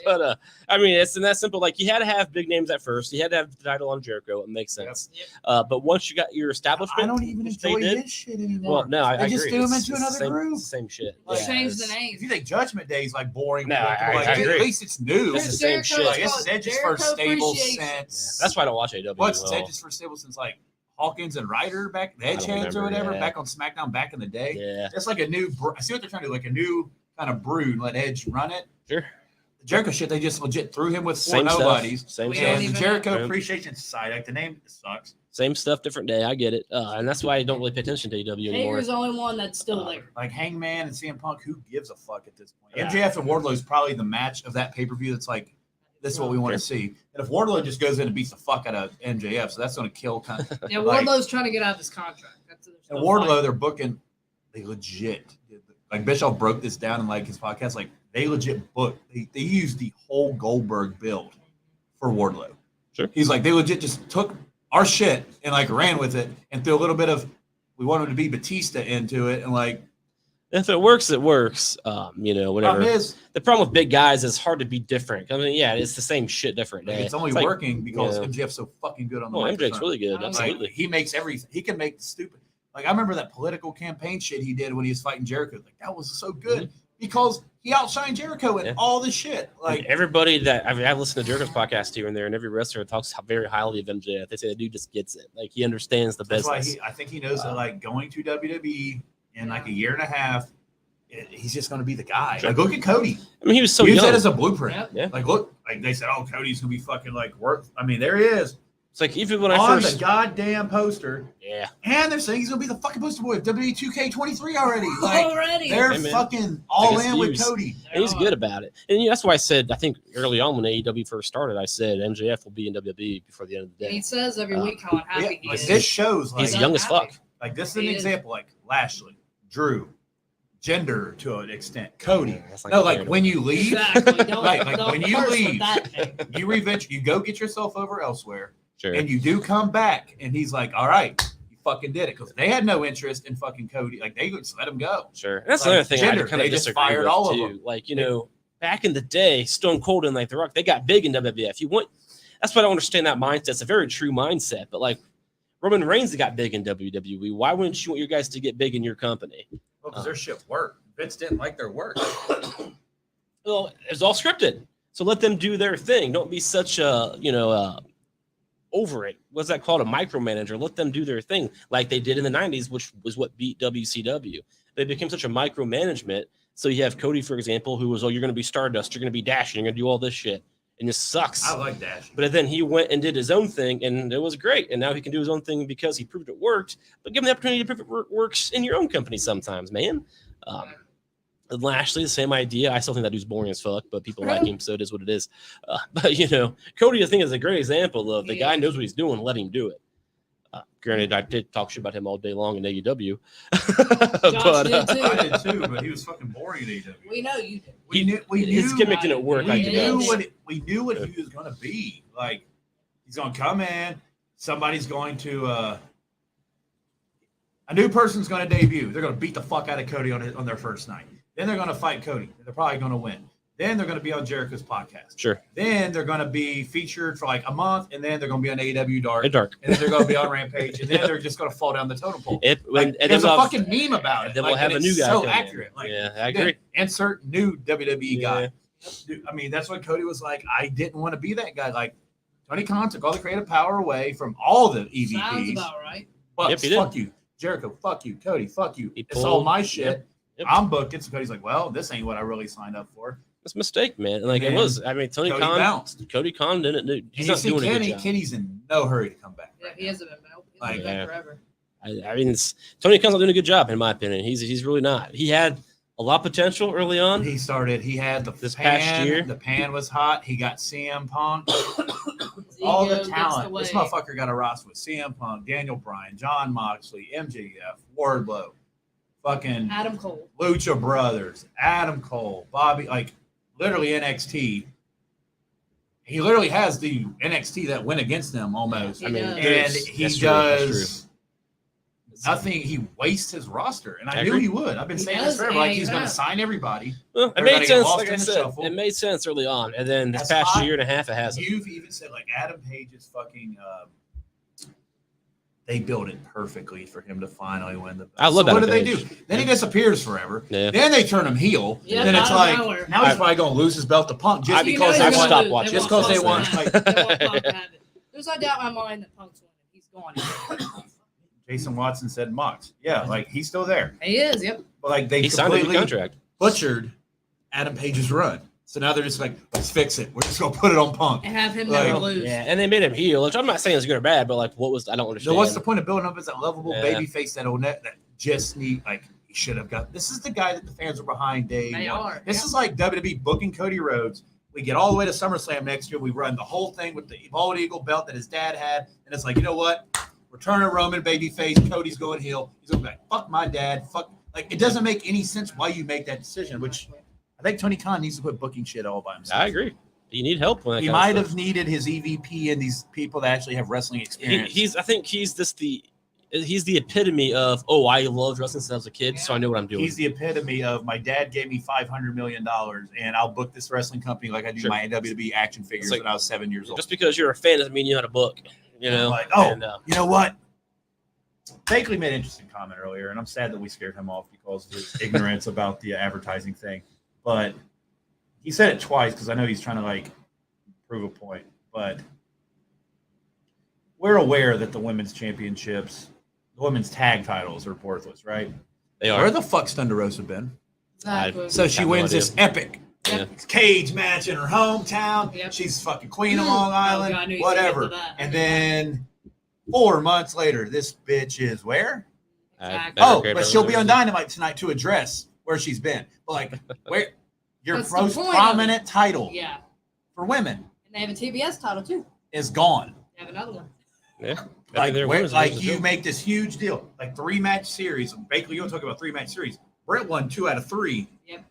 But I mean, it's that simple. Like, you had to have big names at first. You had to have the title on Jericho. It makes sense. Yep. But once you got your establishment, I don't even enjoy his shit anymore. Well, no, I agree. They just threw him into another group. Same shit. Let's change the name. If you think Judgment Day is boring, no, I agree. At least it's new. It's the same shit. This is Edge's first stable since. That's why I don't watch AEW. What's Edge's first stable since Hawkins and Ryder back, the Edgeheads or whatever, back on SmackDown back in the day. Yeah, it's like a new. I see what they're trying to do, like a new kind of brood. Let Edge run it. Sure. The Jericho shit, they just legit threw him with four nobodies. Same stuff. The Jericho Appreciation Society, the name sucks. Same stuff, different day. I get it, and that's why I don't really pay attention to AEW anymore. Hager's the only one that's still there. Like Hangman and CM Punk, who gives a fuck at this point? MJF and Wardlow is probably the match of that pay-per-view that's like, this is what we want to see. And if Wardlow just goes in and beats the fuck out of MJF, so that's going to kill kind of. Yeah, Wardlow's trying to get out of his contract. And Wardlow, they're booking, they legit. Like Bischoff broke this down in his podcast. Like they legit booked. They used the whole Goldberg build for Wardlow. Sure. He's like, they legit just took our shit and ran with it and threw a little bit of, we want him to be Batista into it, and if it works, it works. Whatever. The problem with big guys is hard to be different. I mean, it's the same shit different day. It's only working because MJF's so fucking good on the microphone. MJF's really good. Absolutely. He makes everything. He can make stupid. I remember that political campaign shit he did when he was fighting Jericho. That was so good because he outshined Jericho in all this shit. Everybody that I've listened to Jericho's podcast here and there, and every wrestler talks very highly of MJF. They say the dude just gets it. He understands the business. That's why I think he knows that going to WWE in a year and a half, he's just going to be the guy. Sure. Look at Cody. I mean, he was so young. Use that as a blueprint. Yeah. Look, they said, oh, Cody's going to be fucking worth. I mean, there he is. It's even when on the goddamn poster. Yeah. And they're saying he's going to be the fucking poster boy of WWE 2K23 already. They're fucking all in with Cody. And he's good about it. And that's why I said, I think early on when AEW first started, I said MJF will be in WWE before the end of the day. And he says every week how unhappy he is. This shows he's young as fuck. This is an example. Lashley, Drew, Gender to an extent, Cody. When you leave, when you leave, you revenge, you go get yourself over elsewhere, and you do come back, and he's like, all right, you fucking did it, because they had no interest in fucking Cody. They just let him go. Sure, and that's another thing Gender, I kind of disagree fired with all too. Of them. Back in the day, Stone Cold and The Rock, they got big in WWF. That's why I don't understand that mindset. It's a very true mindset, but Roman Reigns got big in WWE. Why wouldn't you want your guys to get big in your company? Well, because their shit worked. Vince didn't like their work. Well, it was all scripted. So let them do their thing. Don't be such a, over it. What's that called? A micromanager. Let them do their thing like they did in the 90s, which was what beat WCW. They became such a micromanagement. So you have Cody, for example, who was, you're going to be Stardust. You're going to be Dash. You're going to do all this shit. And it sucks. I like Dash. But then he went and did his own thing, and it was great. And now he can do his own thing because he proved it worked. But give him the opportunity to prove it works in your own company sometimes, man. And Lashley, the same idea. I still think that dude's boring as fuck, but people like him, so it is what it is. But Cody, I think, is a great example of the guy knows what he's doing. Let him do it. Granted, I did talk shit about him all day long in AEW. But I did too, but he was fucking boring in AEW. We know you did. We knew his gimmick didn't work. We knew what he was going to be. He's going to come in. Somebody's going to a new person's going to debut. They're going to beat the fuck out of Cody on their first night. Then they're going to fight Cody. They're probably going to win. Then they're going to be on Jericho's podcast. Sure. Then they're going to be featured for a month, and then they're going to be on AEW Dark. And then they're going to be on Rampage, and then they're just going to fall down the totem pole. There's a fucking meme about it. Then we'll have a new guy. So accurate. I agree. Insert new WWE guy. Dude, I mean, that's what Cody was like. I didn't want to be that guy. Like, Tony Khan took all the creative power away from all the EVPs. Sounds about right. Bucks, Yep, fuck you. Jericho, fuck you. Cody, fuck you. He It's all pulled- my shit. Yep. I'm booked. So Cody's like, well, this ain't what I really signed up for. It's a mistake, man. And, like, Man, it was. I mean, Tony Cody Khan bounced. didn't do. He's And not you see doing a Kenny. good job. Kenny's in no hurry to come back. Yeah, right he now. hasn't been Like, back yeah. forever. I mean, Tony Khan's not doing a good job, in my opinion. He's really not. He had a lot of potential early on. He had This pan. past year. The pan was hot. He got CM Punk. All the talent. This motherfucker got a roster with CM Punk, Daniel Bryan, John Moxley, MJF, Wardlow, fucking Adam Cole. Lucha Brothers, Adam Cole, Bobby, like literally NXT. He literally has the NXT that went against them almost. He I mean, does. And that's he true, that's does nothing. He wastes his roster. And I I knew agree. he would. I've been He saying does, this forever. and Like, he he's going to has. sign everybody. Well, it They're made gonna get sense. lost Like I in the said, shuffle. it made sense early on, and then this That's past hot. year and a half, it hasn't. You've even said, like, Adam Page's fucking they built it perfectly for him to finally win the belt. I love so what Adam do they Page. do? Then he disappears forever. Yeah. Then they turn him heel. Yeah, then it's out of like nowhere. now he's probably going to lose his belt to Punk just You because know they he's want. gonna lose. Just because they want. Punk Like, They want Punk to have it. There's no doubt in my mind that Punk's winning. He's gone. Jason Watson said Mox. Yeah, like he's still there. He is. Yep. But like they He signed a new completely contract. butchered Adam Page's run. So now they're just like, let's fix it. We're just gonna put it on Punk. And have him Like, never lose. Yeah, and they made him heel, which I'm not saying it's good or bad, but like, what was I don't understand. So what's the point of building up as that lovable Yeah. baby face that just need like he should have got? This is the guy that the fans are behind day They one. are, This yeah. is like WWE booking Cody Rhodes. We get all the way to SummerSlam next year. We run the whole thing with the Bald Eagle belt that his dad had, and it's like, you know what? We're turning Roman babyface. Cody's going heel. He's going back. Fuck my dad. Fuck. Like it doesn't make any sense why you make that decision. Which I think Tony Khan needs to quit booking shit all by himself. I agree. You need help when that He kind of might stuff. have needed his EVP and these people that actually have wrestling experience. I think he's the epitome of, oh, I loved wrestling since I was a kid, so I know what I'm doing. He's the epitome of my dad gave me $500 million and I'll book this wrestling company like I do Sure. my WWE action figures like- when I was 7 years old. Just because you're a fan doesn't mean you know how to book. You know, Like, oh, And, you know what? Bakley made an interesting comment earlier, and I'm sad that we scared him off because of his ignorance about the advertising thing. But he said it twice because I know he's trying to like prove a point. But we're aware that the women's championships, the women's tag titles are worthless, right? they Where are. the fuck's Thunder Rosa been? Exactly. So she Have no wins idea. this epic Yeah. cage match in her hometown. Yep. She's fucking queen of Long Island, Oh, God, I knew you were gonna whatever. get to that. And then 4 months later, this bitch is where? Exactly. Never Oh, cared but about she'll be women. on Dynamite tonight to address where she's been. But like, where your That's the most point of prominent title Yeah. for women And they have a TBS title too. is gone. They have another one. Yeah. Like, There where, was- like there's a you joke. make this huge deal, like 3-match series. Basically, you'll talk about 3-match series. Brett won 2 out of 3. Yep.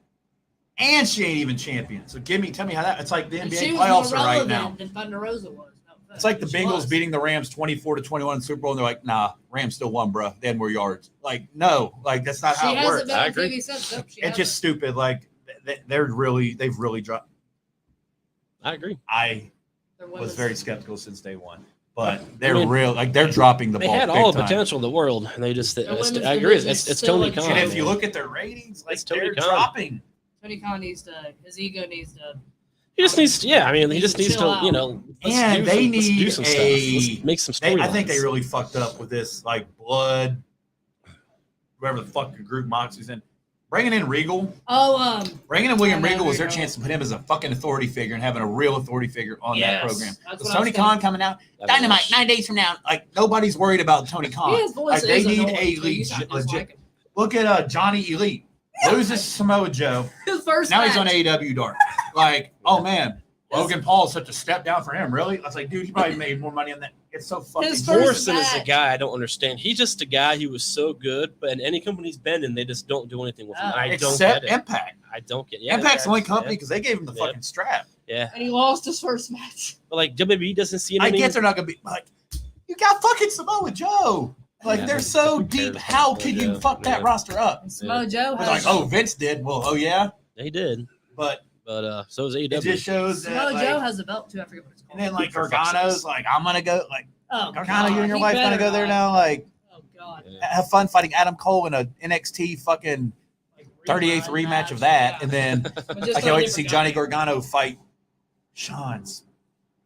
And she ain't even champion. So tell me how that. It's like the And NBA she was playoffs more are right relevant now. than Thunder Rosa was. No, It's like the she Bengals was. beating the Rams 24-21 in the Super Bowl, and they're like, "Nah, Rams still won, bro. They had more yards." Like, no, like that's not She how it hasn't works. been I on agree. TV since. Nope, she It's hasn't. just stupid. Like they've really dropped. I agree. I Their was women's- very skeptical since day one, but they're mean, real. Like they're dropping the They ball. had big all the time. potential in the world, and they just. The women's I agree. division It's is Tony still Khan. And if you man. look at their ratings, like It's Tony they're Khan. dropping. Tony Khan needs to. His ego needs to. He just needs, yeah. I mean, he just needs to, Chill out. you know, And they let's do need some stuff. a- Let's make some I think they storylines. really fucked up with this, like blood, whatever the fuck group Moxie's in. Bringing in Regal. Oh, Bringing in William I know Regal was their Regal. chance to put him as a fucking authority figure and having a real authority figure on that Yes. program. That's With what I was Tony Khan thinking. coming out, That'd be Dynamite nice. 9 days from now. Like nobody's worried about Tony Khan. His voice Like they is need annoying, a so you gotta legit. dislike him. Look at Johnny Elite. Loses Samoa Joe. His first Now match. he's on AEW Dark. Like, oh man, Logan Paul is such a step down for him. Really? I was like, dude, he probably made more money on that. It's so fucking. His first Morrison is a match. guy I don't understand. He's just a guy who was so good, but in any company he's been in, they just don't do anything with him. And I don't Except get it. Impact. I don't get it. Yeah, Impact's the only yeah, company because they gave him the Yeah. fucking strap. Yeah. And he lost his first match. But like WWE doesn't see I anything. get they're not gonna be like, you got fucking Samoa Joe. Like Yeah, they're who so cares deep. about How Samoa can you Joe? fuck that Yeah. roster up? And Samoa Joe It's has. like, oh, Vince did. Well, oh yeah, They did. but But so is it AEW. just shows that. Samoa Joe Like, has a belt too. I forget what it's called. and then like For fuck's Gargano's sakes. like, I'm gonna go. Like oh, Gargano, you and your he wife gonna better go there not. now. Like Oh God. Yeah. have fun fighting Adam Cole in a NXT fucking Like 38th rematch of that, and then I can't wait to see Johnny Gargano fight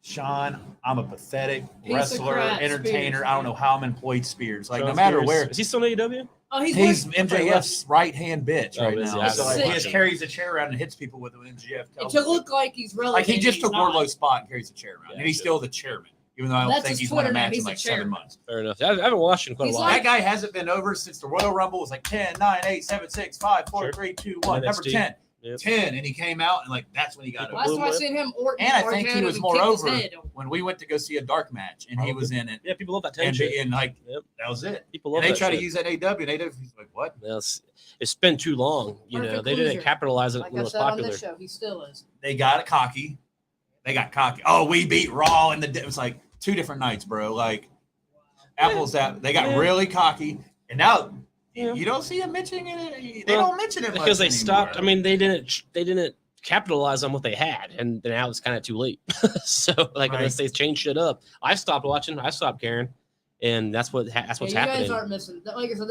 Sean, I'm a pathetic wrestler, crap, entertainer. Spears. I don't know how I'm employed Spears. Like, Sean no matter Spears. where. Is he still in AEW? Oh, He's MJF's right-hand bitch right is he? now. I So haven't like, he watched just him. carries a chair around and hits people with it when MJF It tells to him. look like he's really Like, he just he's took not. Wardlow's spot and carries a chair around. Yeah, and he's sure. still the chairman, even though I don't That's think his he's won a Twitter name. match in He's like a 7 chairman. months. Fair enough. I haven't watched him in quite a He's while. That guy hasn't been over since the Royal Rumble was like 10, 9, 8, 7, 6, 5, 4, Sure. 3, 2, 1. Number NXT. 10. Yep. 10. And he came out and like that's when he got People over. Last time I seen him, Orton, And I think he Gargano, was and more kicked his over head. when we went to go see a dark match and he was in it. Yeah, people love that 10 And, shit. and like Yep. that was it. People love And they that try shit. to use that AW and AW he's like, what? Well, it's been too long. You know, Perfect they didn't loser. capitalize it Like when it I was said on popular. this show, he still is. They got cocky. They got cocky. Oh, we beat Raw and it was like 2 different nights, bro. Like apples that they got Yeah. really cocky. And now Yeah. you don't see them mentioning it. They Well, don't mention it much Because they anymore. stopped. I mean, they didn't capitalize on what they had, and now it's kind of too late. So, like, Right. unless they change shit up, I stopped watching. I stopped caring, and that's what's Yeah, happening. you guys aren't missing. Like I said,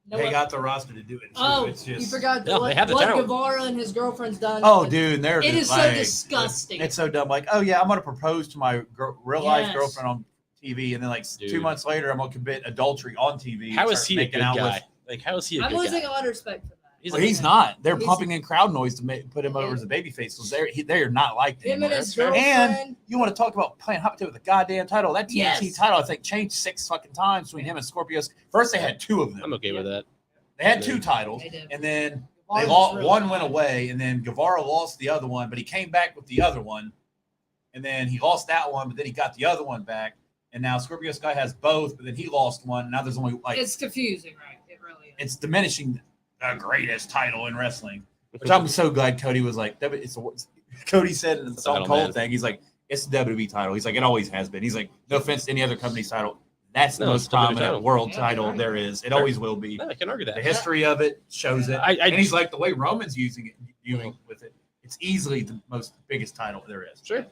they got the roster to do it. Too. Oh, it's just, you forgot Yeah, what, they have the what talent. Guevara and his girlfriend's done. Oh, And dude, they're it just is so like, disgusting. It's so dumb. Like, oh yeah, I'm gonna propose to my real life Yes. girlfriend on TV, and then like Dude. 2 months later, I'm gonna commit adultery on TV. How and is start he a making good out guy? with- Like, how is he a I'm good losing guy? a lot of respect for that. He's not. They're He's- pumping in crowd noise to put him over as a babyface. So they're not like that. Him and anymore. his fair. girlfriend. And you want to talk about playing hot potato with a goddamn title? That TNT Yes. title, I think, changed 6 fucking times between him and Scorpio. First, they had 2 of them. I'm okay with that. They had 2 titles, They did. and then Guevara they was lost. really One bad. went away, and then Guevara lost the other one, but he came back with the other one, and then he lost that one, but then he got the other one back, and now Scorpio Sky has both, but then he lost one. And now there's only like It's confusing, right? It really is. it's diminishing the greatest title in wrestling. Which I'm so glad Cody was like, Cody said in the Stone Title, Cold man. thing, he's like, it's the WWE title. He's like, it always has been. He's like, no offense to any other company's title. That's the No, most it's the WWE prominent title. world Yeah, title right. there is. It Sure. always will be. No, I can argue The that. history of it shows it. I And he's like, the way Roman's using with it, it's easily the most biggest title there is. Sure.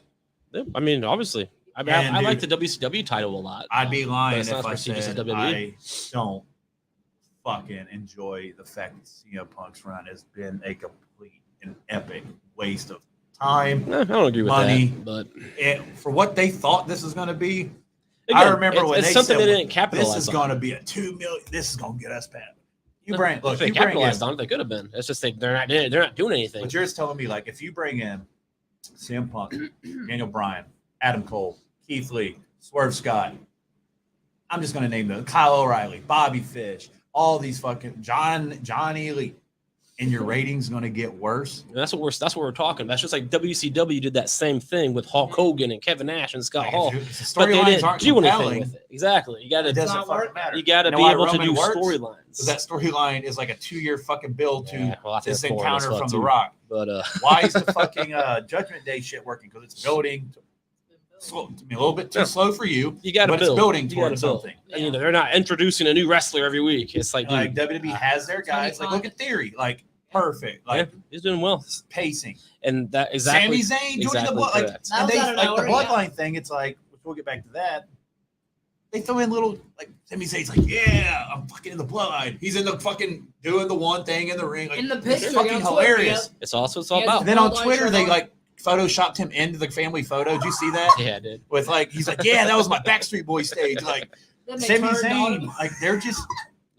Yeah, I mean, obviously, I mean, And, I like dude, the WCW title a lot. I'd be lying it's not if as I prestigious as said WWE. I don't fucking enjoy the fact that CM Punk's run has been a complete and epic waste of time. I don't agree with money. that, but For what they thought this was going to be, again, I remember when it's they something said, they didn't capitalize this is on. going to be a $2 million. This is going to get us past. You If bring look, they you bring in, capitalized on it, they could have been. It's just they're not doing anything. but you're just telling me like if you bring in CM Punk, Daniel Bryan, Adam Cole, Keith Lee, Swerve Scott, I'm just going to name them, Kyle O'Reilly, Bobby Fish, all these fucking Johnny Lee, and your ratings going to get worse. And that's what we're talking about. It's just like WCW did that same thing with Hulk Hogan and Kevin Nash and Scott Like, Hall, if the but they storylines didn't aren't do anything compelling, with it. Exactly. You got it to doesn't not fucking work. matter. you got to You know be why able to Roman do works? storylines. So that storyline is like a 2-year fucking build to Yeah, well, I think this that's boring as encounter fuck, from too. The Rock. But Why is the fucking Judgment Day shit working? Because it's building slow, a little bit too Yeah. slow for you, you got to but build. it's building You gotta towards build. something. And, you know, they're not introducing a new wrestler every week. It's like, Like dude, WWE has their guys. Like look at Theory, like perfect, like yeah, he's doing well. pacing. And that exactly. Sami Zayn, joining exactly the blood, like, correct. That and was they out of like the nowhere, yeah. bloodline thing. It's like we'll get back to that. They throw in little like Sami Zayn's like, yeah, I'm fucking in the bloodline. He's in the fucking doing the one thing in the ring. Like, In the it's picture, fucking on Twitter, hilarious. It's also it's all He has about. And then on Bloodline Twitter, shirt they on. like photoshopped him into the family photo. Did you see that? Yeah, I did. With like, he's like, yeah, that was my Backstreet Boy stage. Like, Then they Sami turned on Zayn, him. like, they're just,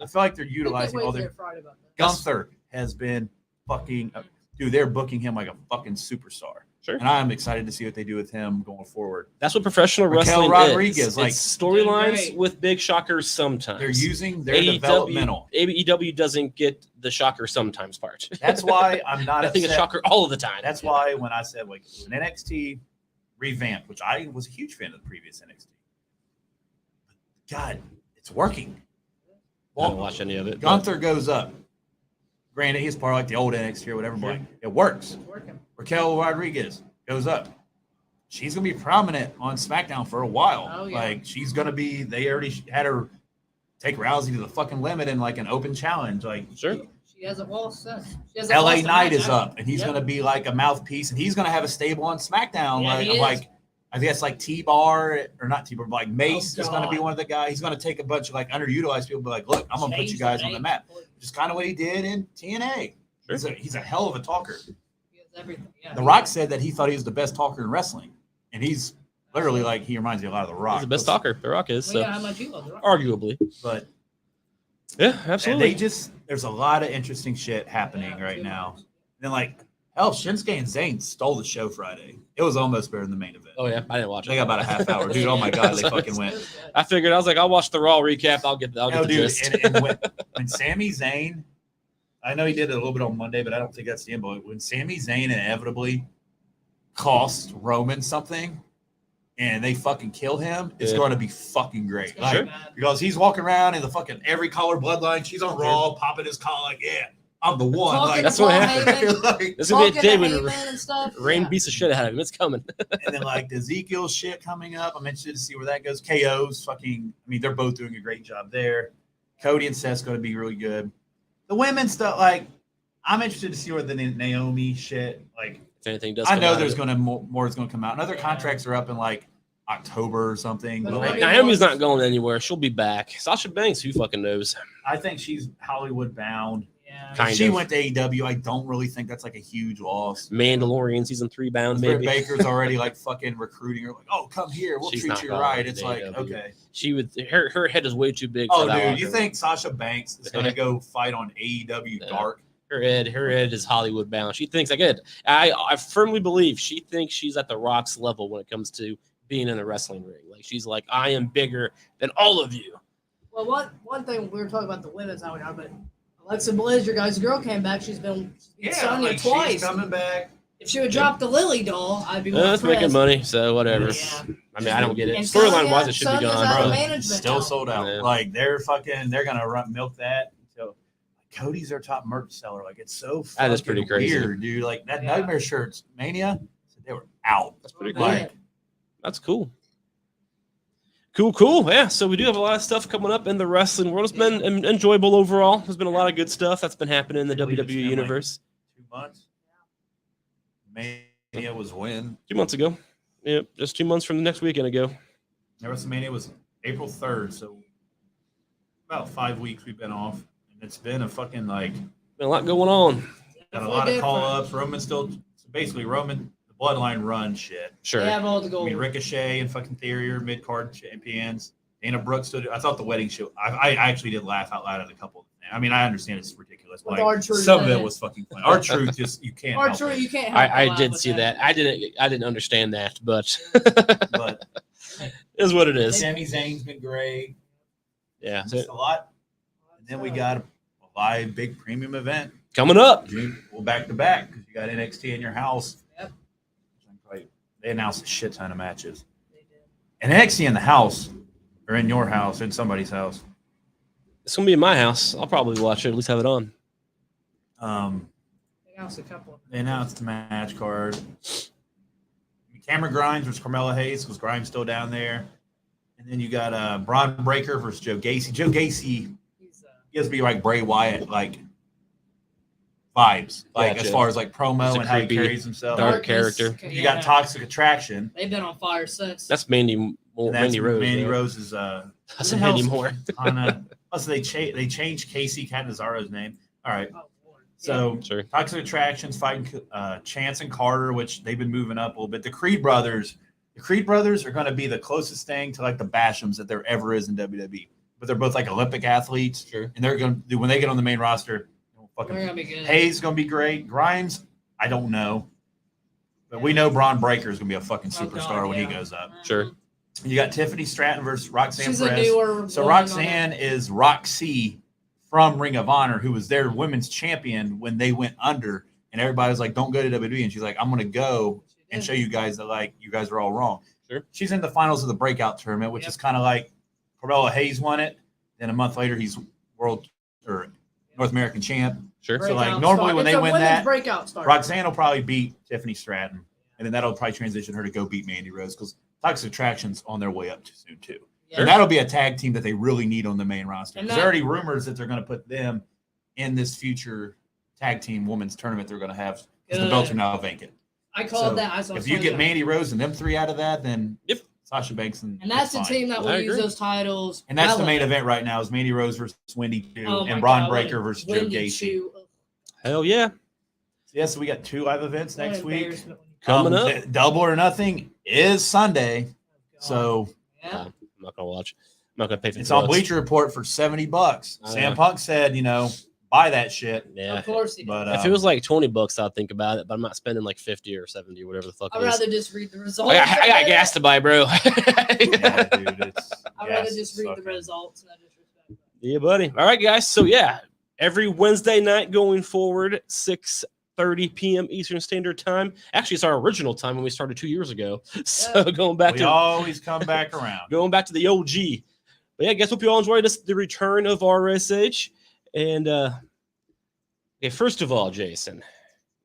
I feel like they're I can't utilizing wait all to their. hear Friday about that. Gunther has been fucking, dude, they're booking him like a fucking superstar. Sure. And I'm excited to see what they do with him going forward. That's what professional Raquel wrestling Rodriguez, is. like- It's storylines Great. with big shockers sometimes. They're using their developmental. AEW doesn't get the shocker sometimes part. That's why I'm not I think it's upset. shocker all of the time. That's why when I said like an NXT revamp, which I was a huge fan of the previous NXT. God, it's working. I don't watch any of it. but- Gunther goes up. Granted, he's part of like the old NXT or whatever, but like, it works. It's working. Raquel Rodriguez goes up. She's gonna be prominent on SmackDown for a while. Oh, yeah. Like she's gonna be. They already had her take Rousey to the fucking limit in like an open challenge. Like Sure. She hasn't lost since. She hasn't LA lost a Knight match is ever. up, and he's Yep. gonna be like a mouthpiece, and he's gonna have a stable on SmackDown. Yeah, like he I'm is. like, I guess like T-Bar or not T-Bar, but like Mace Oh, is going to be God. one of the guys. He's going to take a bunch of like underutilized people, and be like, look, I'm going to put you Change guys the on the name map. completely. Which is kind of what he did in TNA. Sure. He's a hell of a talker. He has everything. Yeah, The Rock said that he thought he was the best talker in wrestling, and he's literally like he reminds me a lot of The Rock. He's the best talker. The Rock is. Well, So yeah, how much you love The Rock. arguably. But Yeah, and absolutely. there's a lot of interesting shit happening Yeah, right too now. much. And then like hell, Shinsuke and Zayn stole the show Friday. It was almost better than the main event. Oh yeah, I didn't watch it. They got about a half hour, dude. Oh my god, they fucking went. I figured I was like, I'll watch the Raw recap. I'll get the No, dude, gist. and when Sami Zayn, I know he did it a little bit on Monday, but I don't think that's the end. But when Sami Zayn inevitably cost Roman something, and they fucking kill him, it's Yeah. going to be fucking great. It's Like, gonna be bad. because he's walking around in the fucking every collar bloodline. She's on Raw, popping his collar like, yeah, I'm the one. Talking Like, That's what Paul happened. Heyman, like, This is gonna be a talking day to when Heyman and stuff. Rain Yeah. beats the shit out of him. It's coming. and then like the Ezekiel shit coming up. I'm interested to see where that goes. KO's fucking. I mean, they're both doing a great job there. Cody and Seth's going to be really good. The women stuff, like, I'm interested to see where the Naomi shit. Like, If anything does, I come know out of there's it. going to more is going to come out, and other Yeah. contracts are up in like October or something. But But, nobody like, Naomi's knows. not going anywhere. She'll be back. Sasha Banks, who fucking knows? I think she's Hollywood bound. Yeah. Kind If she of. went to AEW, I don't really think that's like a huge loss. Mandalorian season 3 bound, Britt maybe. Baker's already like fucking recruiting her, like, oh, come here, we'll She's treat not you going right. to It's like, AEW. okay. She would. Her head is way too big. Oh, for that dude, locker you room. think Sasha Banks is going to go fight on AEW Yeah. Dark? Her head is Hollywood bound. She thinks like it. I firmly believe she thinks she's at the Rock's level when it comes to being in the wrestling ring. Like she's like, I am bigger than all of you. Well, one thing we were talking about the women's how we are, but Alexa Bliss, your guys' girl, came back. She's been Sonya like, twice. she's coming back. If she would drop the Lily doll, I'd be more That's making impressed. money, so whatever. Yeah. I mean, I don't get it. And Storyline wise, Sonya- it should be Sonya's gone. out of Bro. management Still now. sold out. Yeah. Like they're gonna milk that. So Cody's their top merch seller. Like it's so That is fucking pretty crazy. weird, dude. Like that Yeah. Nightmare shirts, Mania, they were out. That's pretty Oh, cool. Like That's cool. Cool. Yeah. So we do have a lot of stuff coming up in the wrestling world. It's been enjoyable overall. There's been a lot of good stuff that's been happening in the I believe it's WWE been, like, universe. 2 months. Mania was when? 2 months ago. Yep, just 2 months from the next weekend ago. WrestleMania was April 3rd, so about 5 weeks we've been off, and it's been a fucking like Been a lot going on. got a lot of call ups. Roman still, so basically Roman the bloodline run shit. Sure. They have all the I gold. mean Ricochet and fucking Theory are mid card champions. Dana Brooks still. I thought the wedding show. I actually did laugh out loud at a couple. I mean I understand it's ridiculous, but With like, R-Truth some of in it it. was fucking funny. Our truth just you can't. help Archer, it. you can't help I go out did with see that. I didn't understand that, but But it is what it is. Sami Zayn's been great. Yeah. Just a lot. And then we got a live big premium event. Coming up. June, well, back to back because you got NXT in your house. Yep. They announced a shit ton of matches. They did. And NXT in the house, or in your house, in somebody's house. It's gonna be in my house. I'll probably watch it. At least have it on. They announced a couple of They announced the match card. Cameron Grimes versus Carmella Hayes because Grimes still down there. And then you got Braun Breaker versus Joe Gacy. Joe Gacy, he's, he has to be like Bray Wyatt, like vibes, like Gotcha. as far as like promo He's a and how he creepy, carries himself. dark Darkness, character. You got Toxic Attraction. They've been on fire since. That's Mandy And that's Mandy Rose. Mandy right? Rose is That's who the Mandy hell's Moore. Katana. Plus they changed Casey Catanzaro's name. All right, Oh, Lord. so Sure. Toxic Attractions fighting Chance and Carter, which they've been moving up a little bit. The Creed brothers are going to be the closest thing to like the Bashams that there ever is in WWE. But they're both like Olympic athletes, Sure. and they're going to do when they get on the main roster. They're Fucking gonna be good. Hayes is going to be great. Grimes, I don't know, but we know Braun Breaker is going to be a fucking Oh, superstar God, when he yeah. goes up. Sure. You got Tiffany Stratton versus Roxanne She's a Perez. newer. So woman on Roxanne that. is Roxy from Ring of Honor, who was their women's champion when they went under, and everybody was like, "Don't go to WWE," and she's like, "I'm going to go She and did. show you guys that like you guys are all wrong." Sure. She's in the finals of the breakout tournament, which Yep. is kind of like Carmella Hayes won it. Then a month later, he's world or North American champ. Sure. So, like, Breakout normally star. when It's they a win women's that, breakout star. Roxanne will probably beat Tiffany Stratton, and then that'll probably transition her to go beat Mandy Rose because Toxic Attraction's on their way up too soon too. Yeah. And that'll be a tag team that they really need on the main roster. And There's already rumors that they're going to put them in this future tag team women's tournament they're going to have because the Good. belts are now vacant. I called So, that. I saw if you get Mandy Rose and them 3 out of that, then Yep. Sasha Banks and that's the fine. team that will I use agree. those titles. And that's the well main enough. event right now is Mandy Rose versus Wendy Chu Oh my and Braun God, what Breaker a versus Joe Wendy Gacy. Chu. Hell yeah. Yeah, so we got 2 live events What an next week. embarrassment. Coming up. Double or Nothing is Sunday, so Yeah. I'm not gonna watch. I'm not gonna pay for it's the on books. Bleacher Report for $70. I Sam know. Punk said, buy that shit. Yeah. Of course he did. But If it was like $20, I'd think about it, but I'm not spending like 50 or 70 or whatever the fuck I'd it is. rather just read the results. I got gas to buy, bro. yeah, dude, it's I'd rather gas just is read the fucking- results. And I just respect that. Yeah, buddy. All right, guys. So yeah, every Wednesday night going forward, 6:30 p.m. Eastern Standard Time. Actually, it's our original time when we started 2 years ago. So going back We to always come back around. going back to the OG. But yeah, I guess hope you all enjoyed the return of RSH. And okay, first of all, Jason,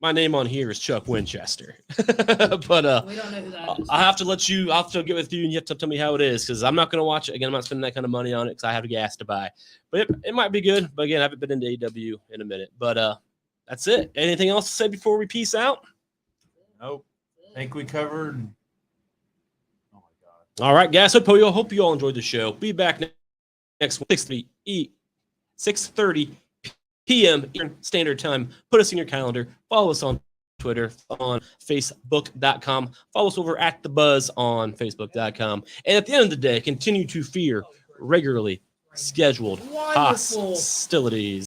my name on here is Chuck Winchester. But We don't know who that is. I have to let you. I'll have to get with you, and you have to tell me how it is because I'm not going to watch it again. I'm not spending that kind of money on it because I have gas to buy. But it might be good. But again, I haven't been into AEW in a minute. But that's it. Anything else to say before we peace out? Nope. I think we covered. Oh my God. All right, guys. Hope you all enjoyed the show. Be back next 6:30 p.m. Eastern Standard Time. Put us in your calendar. Follow us on Twitter, on Facebook.com. Follow us over at The Buzz on Facebook.com. And at the end of the day, continue to fear regularly scheduled Wonderful. hostilities.